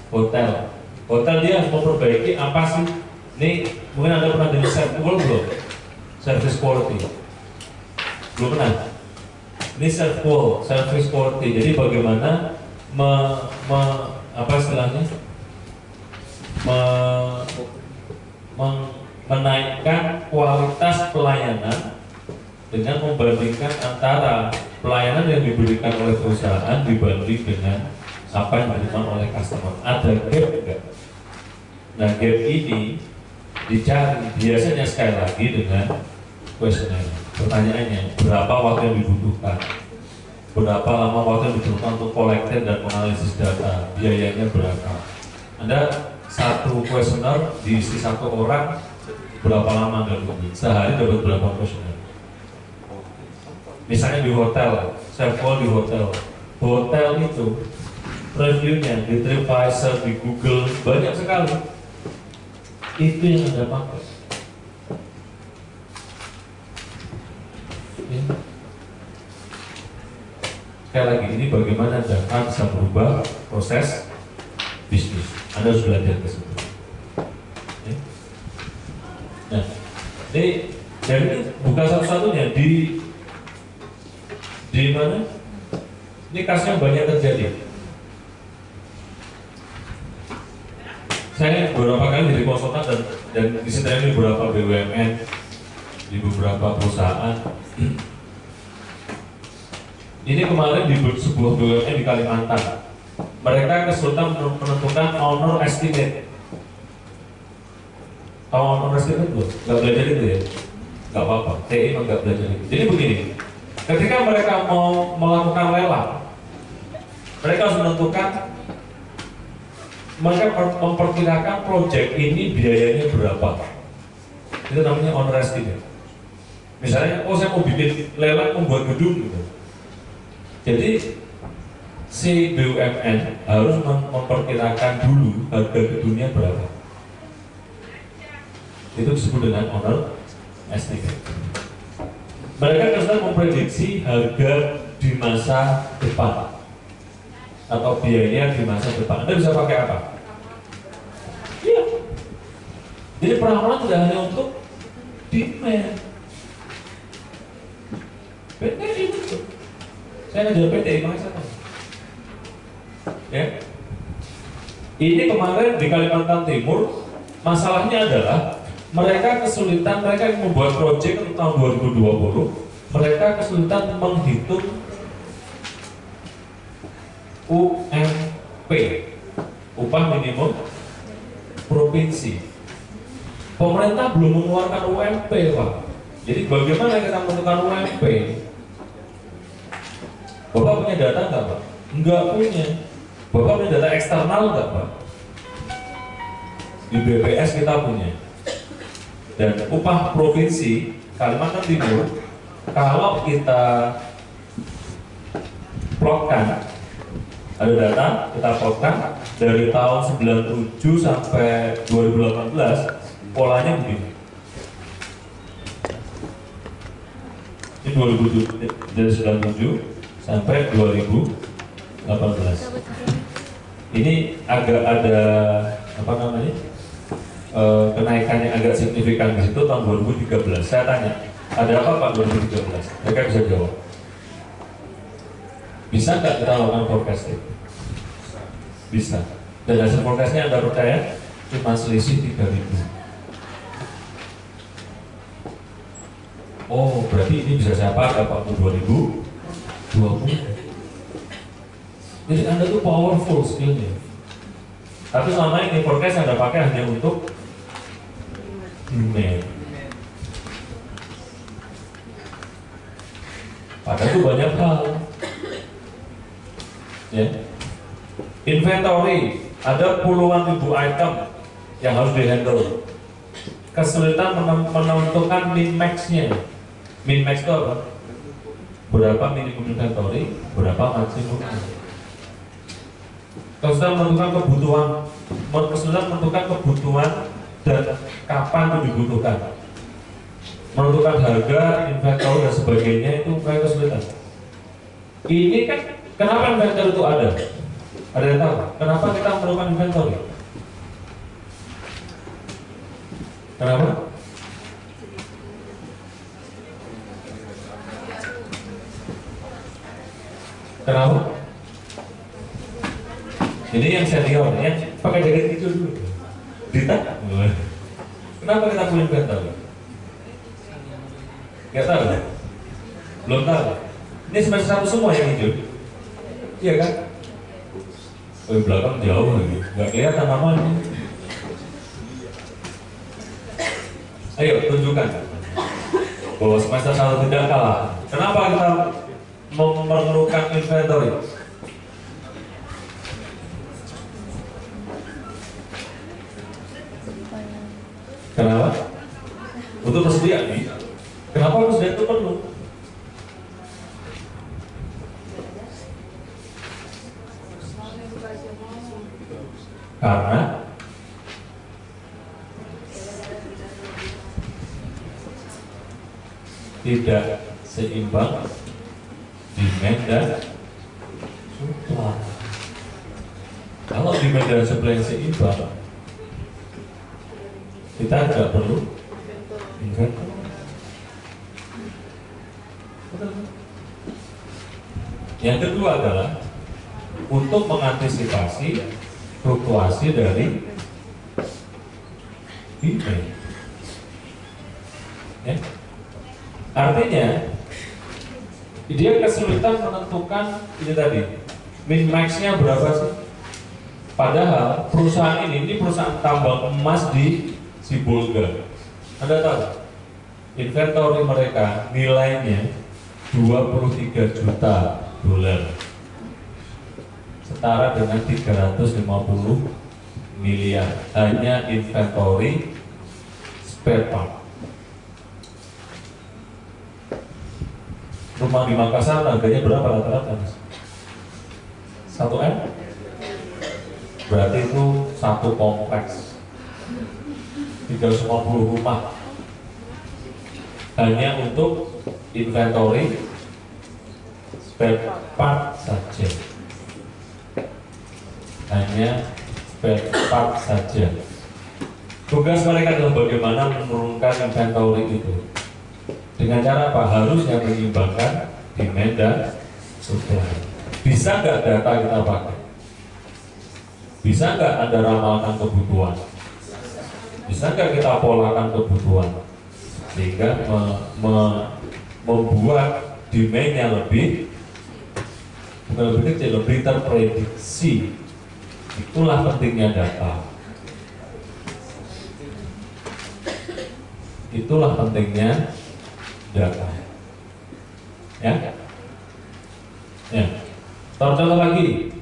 Hotel dia harus memperbaiki apa sih? Ini mungkin Anda pernah dengar SERVQUAL belum? Service quality. Belum pernah? Ini SERVQUAL, service quality. Jadi bagaimana apa istilahnya? Menaikkan kualitas pelayanan dengan membandingkan antara pelayanan yang diberikan oleh perusahaan dibanding dengan apa yang diberikan oleh customer. Ada gap enggak? Nah, gap ini dicari biasanya sekali lagi dengan kuesioner. Pertanyaannya, berapa waktu yang dibutuhkan? Berapa lama waktu yang dibutuhkan untuk collecting dan menganalisis data? Biayanya berapa? Anda satu kuesioner diisi satu orang, berapa lama Anda tunggu? Sehari dapat berapa kuesioner? Misalnya di hotel, SERVQUAL di hotel itu reviewnya di TripAdvisor, di Google banyak sekali. Itu yang Anda pakai. Ya. Sekali lagi, ini bagaimana data bisa merubah proses bisnis. Anda harus belajar ke situ. Ya. Nah, ini jadi bukan satu-satunya di mana? Ini kasusnya banyak terjadi. saya beberapa kali jadi konsultan dan disediakan beberapa BUMN di beberapa perusahaan. Ini kemarin di sebuah BUMN di Kalimantan, mereka kesulitan menentukan owner estimate. Tahu owner estimate belum? Nggak belajar itu ya? Nggak apa-apa, TI memang nggak belajar itu. Jadi begini, ketika mereka mau melakukan lelang, mereka harus menentukan, mereka memperkirakan proyek ini biayanya berapa. Itu namanya owner estimate. Misalnya, oh saya mau bikin lelang membuat gedung gitu. Jadi si BUMN harus memperkirakan dulu harga gedungnya berapa. Itu disebut dengan owner estimate. Mereka harus memprediksi harga di masa depan atau biaya di masa depan. Anda bisa pakai apa? Iya. Jadi peramalan tidak hanya untuk demand. PT itu. Saya ngajar PT, makanya saya tahu. Ya. Ini kemarin di Kalimantan Timur, masalahnya adalah mereka kesulitan, mereka yang membuat proyek untuk tahun 2020, mereka kesulitan menghitung UMP, upah minimum provinsi. Pemerintah belum mengeluarkan UMP, Pak. Jadi bagaimana kita menentukan UMP? Bapak punya data nggak, Pak? Nggak punya. Bapak punya data eksternal nggak, Pak? Di BPS kita punya. Dan upah provinsi Kalimantan Timur, kalau kita plotkan, ada data, kita plotkan dari tahun 97 sampai 2018, polanya begini. Ini 2007, dari 97 sampai 2018. Ini agak ada apa namanya kenaikannya agak signifikan di situ tahun 2013. Saya tanya, ada apa Pak 2013? Mereka bisa jawab. Bisa nggak kita lakukan forecasting? Bisa. Dan hasil forecastnya Anda percaya cuma selisih 3.000. Oh, berarti ini bisa saya pakai Pak untuk 2020. Jadi Anda tuh powerful skillnya. Tapi selama ini forecast Anda pakai hanya untuk demand. Padahal itu banyak hal. Ya. Inventory, ada puluhan ribu item yang harus dihandle. Kesulitan menentukan min-max-nya. Min-max itu apa? Berapa minimum inventory, berapa maksimumnya. Kesulitan menentukan kebutuhan dan kapan itu dibutuhkan. Menentukan harga, inventory dan sebagainya itu mereka kesulitan. Ini kan kenapa inventory itu ada? Ada yang tahu? Kenapa kita memerlukan inventory? Kenapa? Kenapa? Ini yang senior, yang pakai jaket itu dulu. Dita? Kenapa kita punya inventory? Gak tahu? Belum tahu? Ini semester 1 semua yang hijau? Iya kan? Oh, belakang jauh lagi, nggak kelihatan namanya. Ayo tunjukkan bahwa semester 1 tidak kalah. Kenapa kita memerlukan inventory? Kenapa? Untuk persediaan nih. Kenapa persediaan itu perlu? Karena tidak seimbang demand dan supply. Kalau demand dan supply seimbang, kita tidak perlu inventory. Yang kedua adalah untuk mengantisipasi fluktuasi dari demand. Ya. Artinya dia kesulitan menentukan ini tadi min max-nya berapa sih? Padahal perusahaan ini perusahaan tambang emas di Sibolga. Anda tahu inventory mereka nilainya 23 juta dolar, setara dengan 350 miliar hanya inventory spare part. Rumah di Makassar harganya berapa rata-rata? 1 M? Berarti itu satu kompleks 350 rumah hanya untuk inventory spare part saja, hanya spare part saja. Tugas mereka adalah bagaimana menurunkan inventory itu dengan cara apa? Harusnya menyeimbangkan demand dan supply. Bisa nggak data kita pakai? Bisa nggak Anda ramalkan kebutuhan? Bisa nggak kita polakan kebutuhan sehingga membuat demand-nya lebih, bukan lebih kecil, lebih terprediksi. Itulah pentingnya data. Itulah pentingnya data. Ya, ya. Contoh lagi,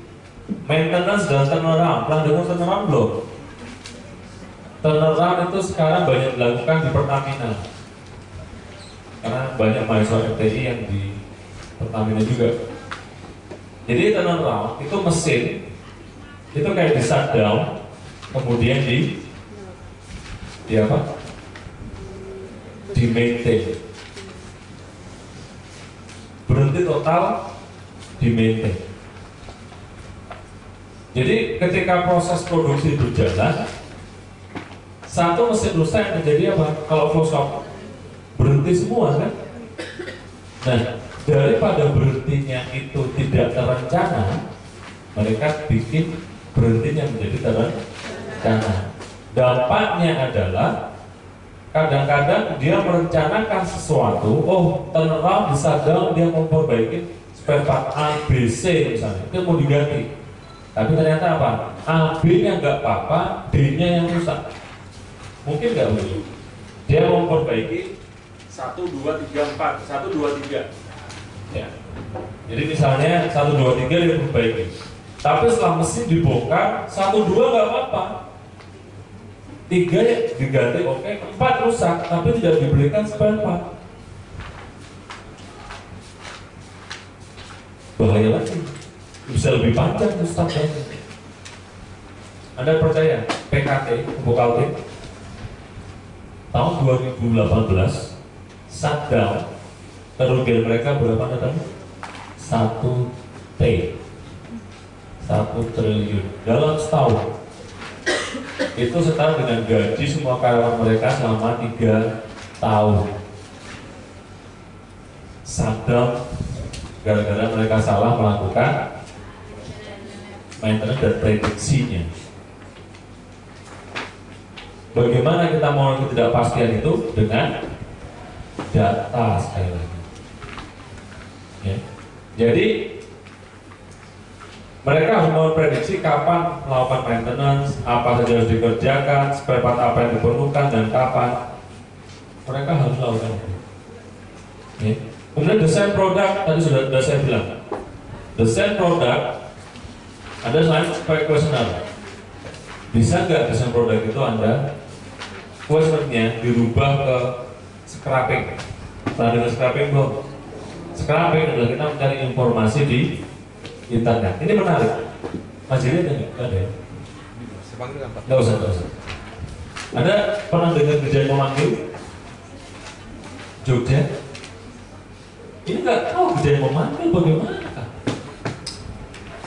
maintenance dan turnaround. Pernah dengar turnaround belum? Turnaround itu sekarang banyak dilakukan di Pertamina, karena banyak mahasiswa FTI yang di Pertamina juga. Jadi turnaround itu mesin itu kayak di shutdown, kemudian di apa? Di maintain, berhenti total, di maintain. Jadi ketika proses produksi berjalan, satu mesin rusak yang terjadi apa? Kalau flow stop, berhenti semua kan? Nah, daripada berhentinya itu tidak terencana, mereka bikin berhentinya menjadi terencana. Dampaknya adalah kadang-kadang dia merencanakan sesuatu, oh turnaround di shutdown, dia memperbaiki spare part A, B, C misalnya, itu mau diganti. Tapi ternyata apa? A, B-nya nggak apa-apa, D-nya yang rusak. Mungkin nggak begitu? Dia mau memperbaiki 1, 2, 3, 4, 1, 2, 3. Ya. Jadi misalnya 1, 2, 3 dia perbaiki. Tapi setelah mesin dibongkar, 1, 2 nggak apa-apa. 3 ya diganti, oke. 4 rusak, tapi tidak diberikan spare part. Bahaya lagi, bisa lebih panjang Ustaz. Anda percaya PKT, Pupuk Kaltim tahun 2018 shutdown, kerugian mereka berapa tadi? 1 triliun dalam setahun. Itu setara dengan gaji semua karyawan mereka selama 3 tahun. Shutdown gara-gara mereka salah melakukan maintenance dan prediksinya. Bagaimana kita mau ketidakpastian itu? Dengan data sekali lagi. Ya. Jadi mereka harus memprediksi kapan melakukan maintenance, apa saja harus dikerjakan, spare part apa yang diperlukan dan kapan. Mereka harus lakukan itu. Ya. Kemudian desain produk tadi sudah saya bilang. Desain produk ada selain questionnaire. Bisa nggak desain produk itu Anda questionnaire dirubah ke scrapping? Pernah dengar scrapping belum? Scrapping adalah kita mencari informasi di internet. Ini menarik. Masih lihat nggak? Nggak ada ya? Nggak usah, nggak usah. Anda pernah dengar kerjaan memanggil? Jogja? Ini nggak tahu kerjaan memanggil bagaimana?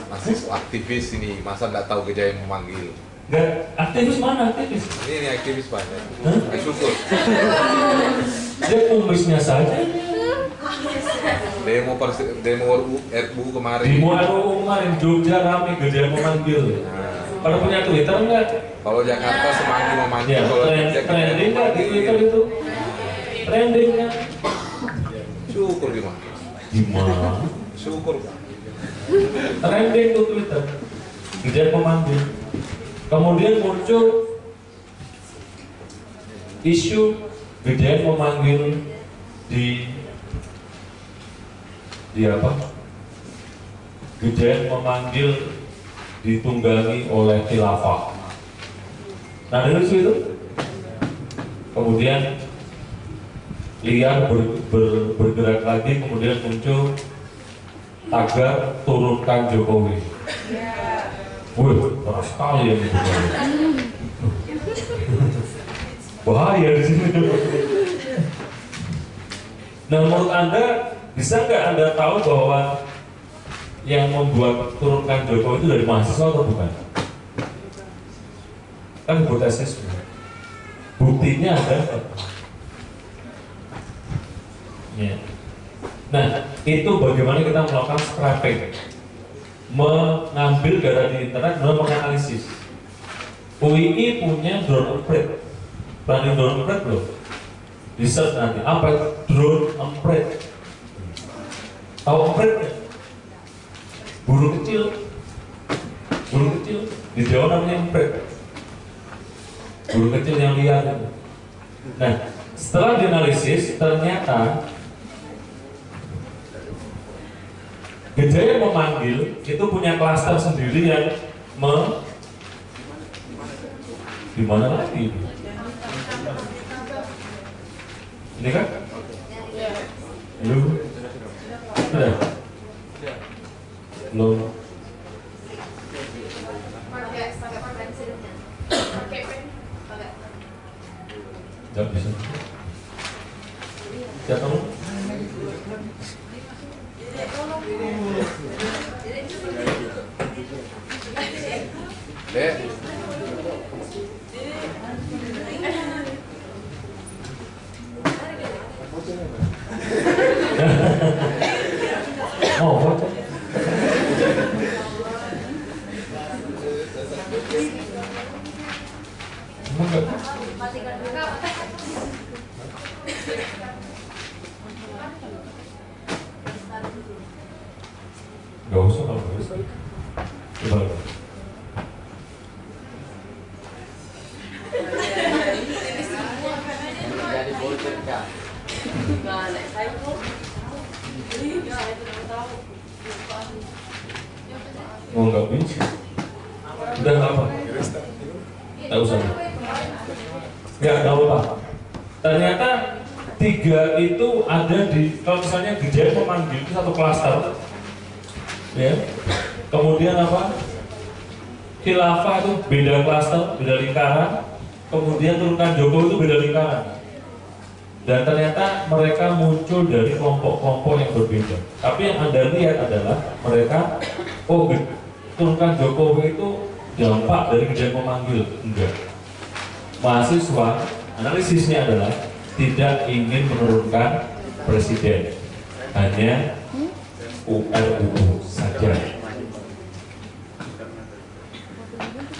Masih aktivis ini, masa nggak tahu Gejayan memanggil? Nggak, aktivis mana aktivis? Ini aktivis banyak. Hah? Syukur. Dia kumisnya saja. Demo RUU kemarin. Di RUU kemarin Jogja ramai Gejayan memanggil. Nah, Pada punya Twitter enggak? Kalau Jakarta Semanggi memanggil, Ya, kalau trending nggak di Twitter itu? Trending kan? Syukur gimana? Gimana? Syukur. Trending tuh Twitter. Gede memanggil. Kemudian muncul isu Gede memanggil di apa? Gede memanggil ditunggangi oleh khilafah. Nah dari situ kemudian liar bergerak lagi, kemudian muncul tagar turunkan Jokowi. Wih, keras sekali yang itu. Bahaya di sini. Nah, menurut Anda bisa nggak Anda tahu bahwa yang membuat turunkan Jokowi itu dari mahasiswa atau bukan? Kan hipotesis. Buktinya ada. Ya. Nah, itu bagaimana kita melakukan scraping, mengambil data di internet dan menganalisis. UII punya drone emprit. Planning drone emprit belum? Di search nanti apa itu drone emprit? Tahu emprit ya? Burung kecil di Jawa namanya emprit. Burung kecil yang liar. Nah, setelah dianalisis ternyata Gede memanggil itu punya klaster sendiri yang di mana lagi? Ini kan? Lu? Sudah? Belum? Gak bisa. Ya kamu? Dek, Oh, foto. Emang gak? Gak usah kalau gak usah. Coba. Oh nggak bisa. Udah nggak apa? Nggak usah. Ya nggak apa. Ternyata 3 itu ada di, kalau misalnya Gede memanggil itu satu klaster, ya. Kemudian apa? Khilafah itu beda klaster, beda lingkaran. Kemudian turunkan Jokowi itu beda lingkaran. Dan ternyata mereka muncul dari kelompok-kelompok yang berbeda. Tapi yang Anda lihat adalah mereka, oh turunkan Jokowi itu dampak dari Gede memanggil. Enggak. Mahasiswa analisisnya adalah tidak ingin menurunkan presiden, hanya URUU saja.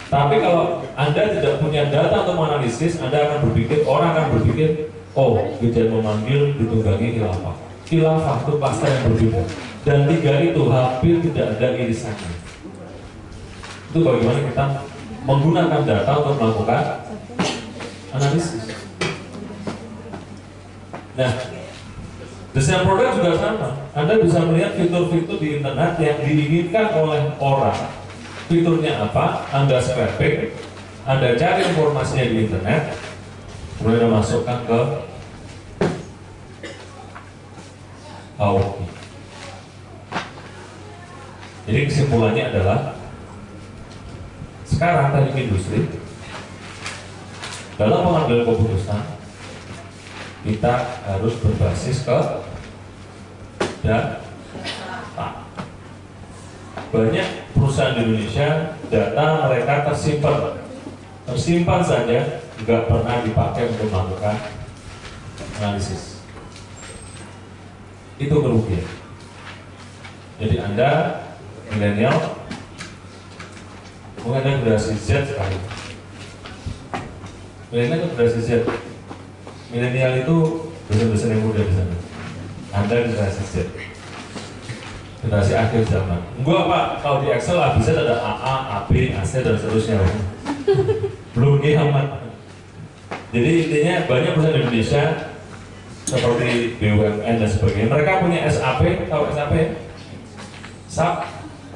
Tapi kalau Anda tidak punya data untuk menganalisis, Anda akan berpikir, orang akan berpikir, oh, Gede memanggil ditunggangi khilafah. Khilafah itu klaster yang berbeda. Dan 3 itu hampir tidak ada irisannya. Itu bagaimana kita menggunakan data untuk melakukan analisis. Nah, desain produk juga sama. Anda bisa melihat fitur-fitur di internet yang diinginkan oleh orang. Fiturnya apa? Anda scraping, Anda cari informasinya di internet, kemudian Anda masukkan ke AOKI. Jadi kesimpulannya adalah sekarang teknik industri dalam pengambilan keputusan kita harus berbasis ke data. Banyak perusahaan di Indonesia data mereka tersimpan saja, nggak pernah dipakai untuk melakukan analisis. Itu kerugian. Jadi Anda milenial Mungkin Anda generasi Z sekali. Milenial itu generasi Z. Milenial itu dosen-dosen yang muda di sana. Anda generasi Z. Generasi akhir zaman. Enggak Pak, kalau di Excel bisa ada AA, AB, AC dan seterusnya. Belum kiamat. Jadi intinya banyak perusahaan Indonesia seperti BUMN dan sebagainya. Mereka punya SAP, tahu SAP? SAP.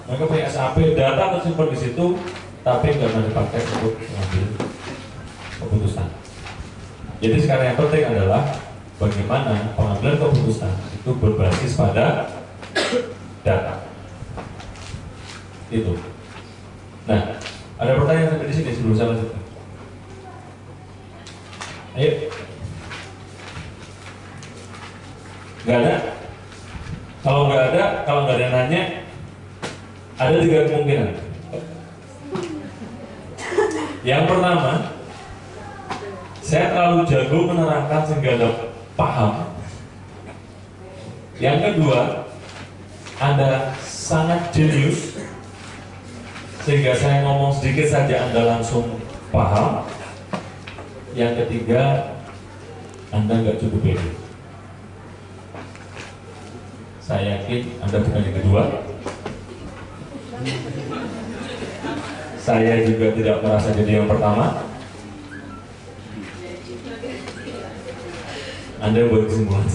Mereka punya SAP, data tersimpan di situ, tapi nggak pernah dipakai untuk mengambil keputusan. Jadi sekarang yang penting adalah bagaimana pengambilan keputusan itu berbasis pada data. Itu. Nah, ada pertanyaan sampai di sini sebelum saya lanjutkan. Ayo. Nggak ada? Kalau nggak ada yang nanya, ada 3 kemungkinan. Yang pertama, saya terlalu jago menerangkan sehingga Anda paham. Yang kedua, Anda sangat jenius sehingga saya ngomong sedikit saja Anda langsung paham. Yang ketiga, Anda nggak cukup pede. Saya yakin Anda bukan yang kedua. Saya juga tidak merasa jadi yang pertama. Anda buat kesimpulan.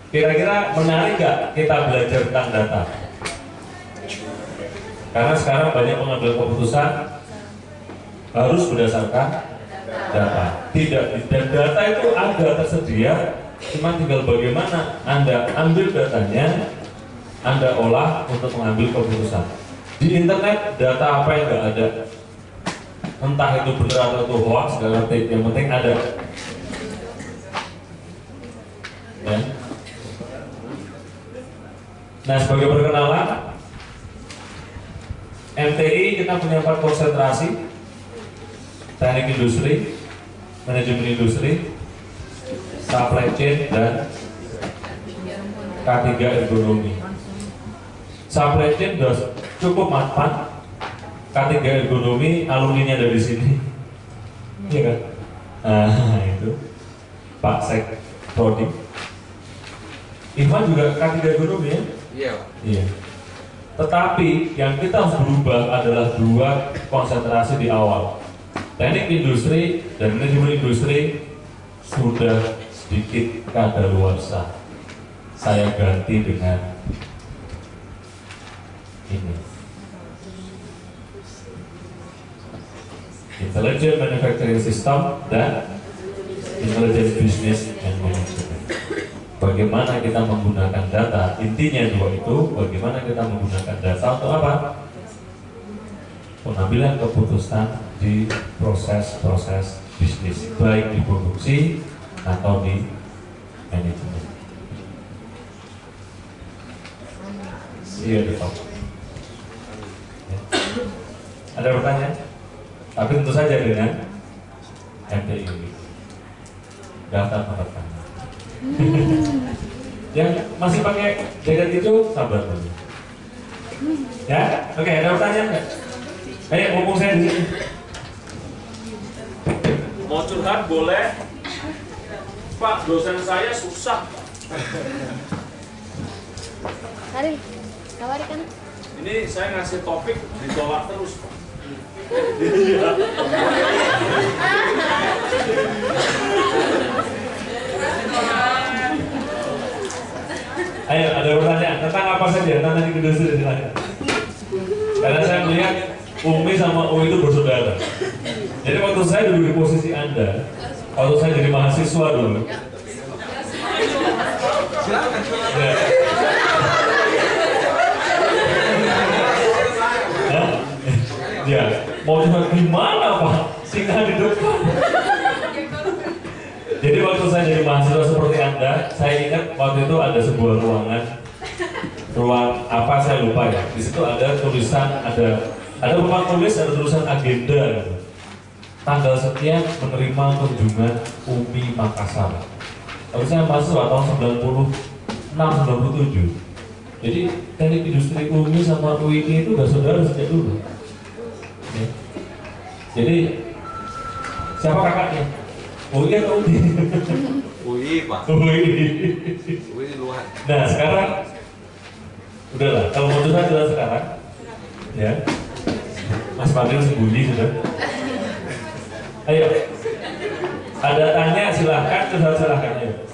Kira-kira menarik nggak kita belajar tentang data? Karena sekarang banyak pengambil keputusan harus berdasarkan data. Tidak, dan data itu ada tersedia, cuma tinggal bagaimana Anda ambil datanya, Anda olah untuk mengambil keputusan. Di internet data apa yang nggak ada, entah itu benar atau itu hoax, nggak ngerti. Yang penting ada. Ya. Nah, sebagai perkenalan, MTI kita punya 4 konsentrasi: teknik industri, manajemen industri, supply chain, dan K3 ekonomi. Supply chain sudah cukup mapan, K3 ekonomi alumninya dari sini, iya kan? Nah, itu Pak Sek Prodi. Ivan juga K3 ekonomi ya? Iya. Iya. Tetapi yang kita harus berubah adalah 2 konsentrasi di awal. Teknik industri dan manajemen industri sudah sedikit kadaluarsa. Saya ganti dengan ini. Intelligent Manufacturing System dan Intelligent Business and Management. Bagaimana kita menggunakan data, intinya 2 itu, bagaimana kita menggunakan data untuk apa? Pengambilan keputusan di proses-proses bisnis, baik di produksi atau di manajemen. See you di top. Ya. Ada pertanyaan? Tapi tentu saja dengan MTI ini daftar penerbangan. Yang masih pakai jaket itu sabar dulu. Ya, oke, ada pertanyaan nggak? Ayo, ngomong saya di sini. Mau curhat boleh? Pak, dosen saya susah. Karin, kawari kan? Ini saya ngasih topik ditolak terus, Pak. Ayo, ada pertanyaan tentang apa saja? Tentang teknik industri silahkan. Karena saya melihat Umi sama U itu bersaudara. Jadi waktu saya dulu di posisi Anda, waktu saya jadi mahasiswa dulu. Ya. Ya, mau coba gimana Pak? Singa di depan. Jadi waktu saya jadi mahasiswa seperti Anda, saya ingat waktu itu ada sebuah ruang apa saya lupa ya. Di situ ada tulisan, ada papan tulis, ada tulisan agenda. Tanggal sekian menerima kunjungan UMI Makassar. Lalu saya mahasiswa tahun 90 97. Jadi teknik industri UMI sama UII itu udah saudara sejak dulu. Ya. Jadi siapa kakaknya? UI atau UMI? UI Pak. UI. UI di luar. Nah sekarang udahlah, kalau mau curhat jelas sekarang, ya. Mas Fadil sembunyi sudah. Ayo, ada tanya silahkan, silahkan ayo.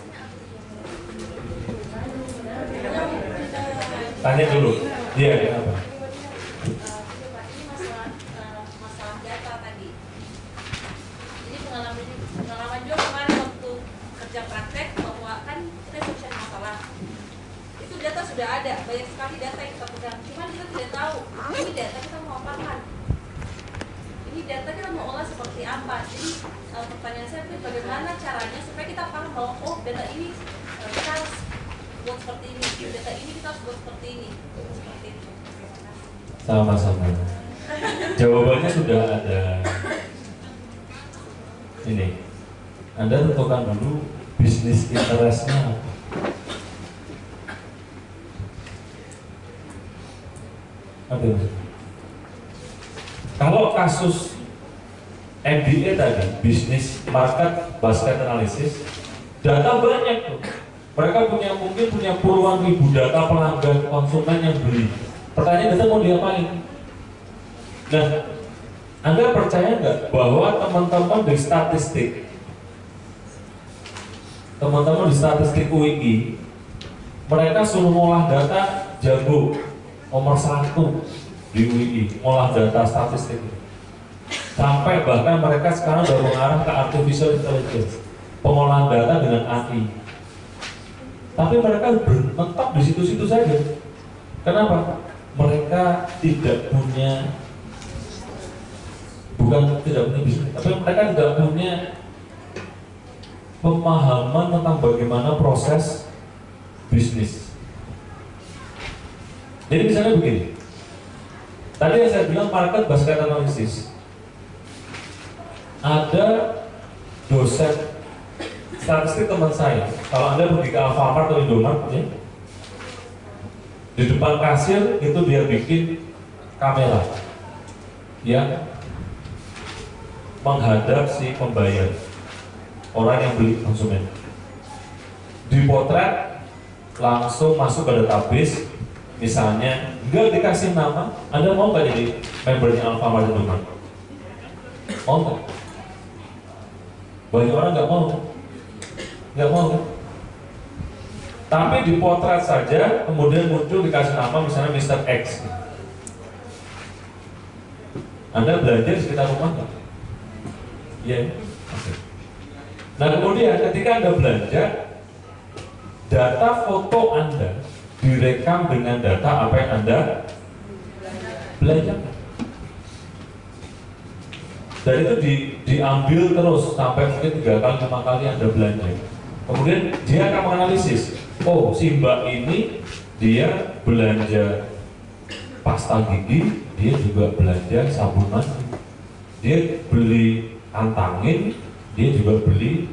Tanya dulu. Iya, kenapa? Masalah data tadi. Jadi pengalaman juga kemarin waktu kerja praktek bahwa kan kita solusi masalah. Itu data sudah ada, banyak sekali data yang kita pegang. Cuma kita tidak tahu ini data kita mau apakan. Ini data kita mau olah seperti apa. Jadi pertanyaan saya itu bagaimana caranya supaya kita paham bahwa oh data ini kita harus buat seperti ini, data ini kita harus buat seperti ini, seperti itu. Sama-sama. Jawabannya sudah ada. Ini, Anda tentukan dulu bisnis interestnya apa. Apa itu? Kalau kasus MBA tadi, bisnis market basket analysis, data banyak tuh. Mereka mungkin punya puluhan ribu data pelanggan konsumen yang beli. Pertanyaan data mau diapain? Nah, Anda percaya nggak bahwa teman-teman di statistik UII, mereka suruh ngolah data jago nomor 1 di UII, ngolah data statistik. Sampai bahkan mereka sekarang udah mengarah ke artificial intelligence, pengolahan data dengan AI. Tapi mereka mentok di situ-situ saja. Kenapa? Mereka tidak punya, bukan tidak punya bisnis, tapi mereka tidak punya pemahaman tentang bagaimana proses bisnis. Jadi misalnya begini, tadi yang saya bilang market basket analysis, ada dosen statistik teman saya, kalau Anda pergi ke Alfamart atau Indomart, ya, di depan kasir itu dia bikin kamera yang menghadap si pembayar, orang yang beli, konsumen. Dipotret, langsung masuk ke database, misalnya nggak dikasih nama. Anda mau nggak jadi membernya Alfamart atau Indomart? Mau nggak? Banyak orang nggak mau. Nggak mau kan? Tapi dipotret saja, kemudian muncul dikasih nama misalnya Mr. X. Anda belanja di sekitar rumah nggak? Iya. Oke. Nah kemudian ketika Anda belanja, data foto Anda direkam dengan data apa yang Anda belanjakan. Dan itu diambil terus sampai mungkin 3 kali, 5 kali Anda belanja. Kemudian dia akan menganalisis, oh si Mbak ini dia belanja pasta gigi, dia juga belanja sabun mandi, dia beli antangin, dia juga beli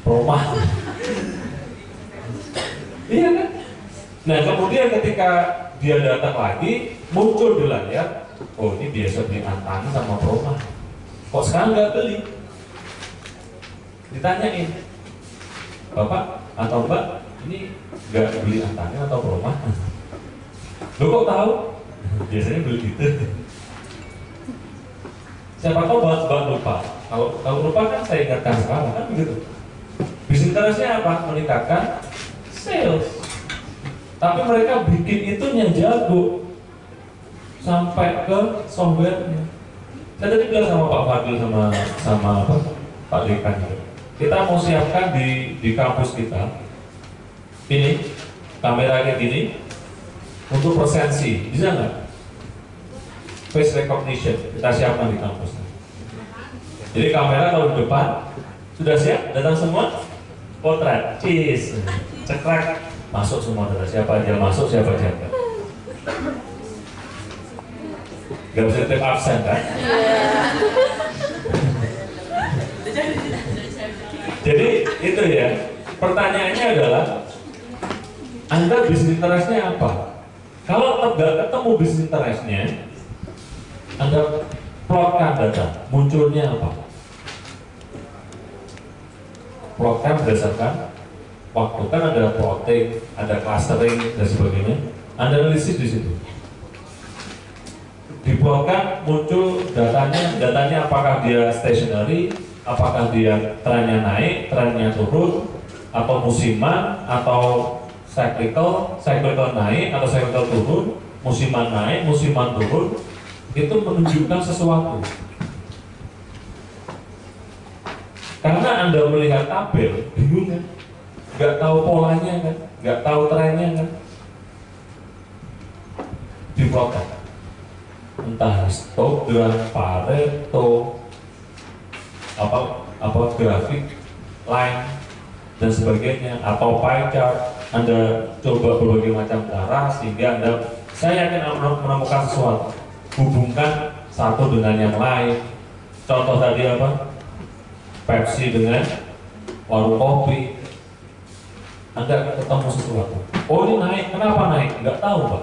promah. Iya kan? Nah kemudian ketika dia datang lagi, muncul di layar, oh ini biasa beli antangin sama promah, kok sekarang nggak beli? Ditanyain, Bapak atau Mbak, ini nggak beli antangin atau promah? Lo kok tahu? Biasanya beli gitu. Siapa tahu Mbak lupa. Kalau lupa kan saya ingatkan sekarang, kan begitu. Bisnis interestnya apa? Meningkatkan sales. Tapi mereka bikin itu yang jago sampai ke software-nya. Saya tadi bilang sama Pak Fadil sama Pak Dekan, kita mau siapkan di kampus kita ini kamera kayak gini untuk presensi, bisa nggak? Face recognition kita siapkan di kampus. Jadi kamera kalau di depan sudah siap, datang semua, potret, cheese, cekrek, masuk semua data, siapa aja masuk, siapa aja enggak. Gak bisa tip absen kan? Jadi itu ya, pertanyaannya adalah Anda bisnis interestnya apa? Kalau nggak ketemu bisnis interestnya, Anda plotkan data, munculnya apa? Plotkan berdasarkan waktu, kan ada plotting, ada clustering dan sebagainya. Anda analisis di situ. Diplotkan, muncul datanya apakah dia stationary, apakah dia trennya naik, trennya turun, atau musiman, atau cyclical naik atau cyclical turun, musiman naik, musiman turun. Itu menunjukkan sesuatu. Karena Anda melihat tabel, bingung kan? Nggak tahu polanya kan? Nggak tahu trennya kan? Diplotkan. Entah histogram, Pareto, apa grafik, line dan sebagainya, atau pie chart. Anda coba berbagai macam cara sehingga saya yakin menemukan sesuatu. Hubungkan satu dengan yang lain. Contoh tadi apa? Pepsi dengan warung kopi. Anda ketemu sesuatu. Oh, ini naik, kenapa naik? Nggak tahu, Pak.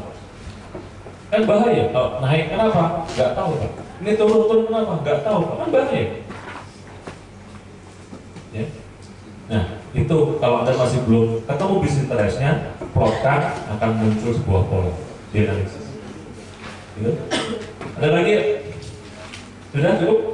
Kan bahaya. Kalau naik kenapa? Nggak tahu, Pak. Ini turun kenapa? Nggak tahu, Pak. Kan bahaya. Ya. Nah, itu kalau Anda masih belum ketemu bisnis interestnya, plotkan, akan muncul sebuah pola di analisis. Gitu. Ada lagi? Sudah cukup?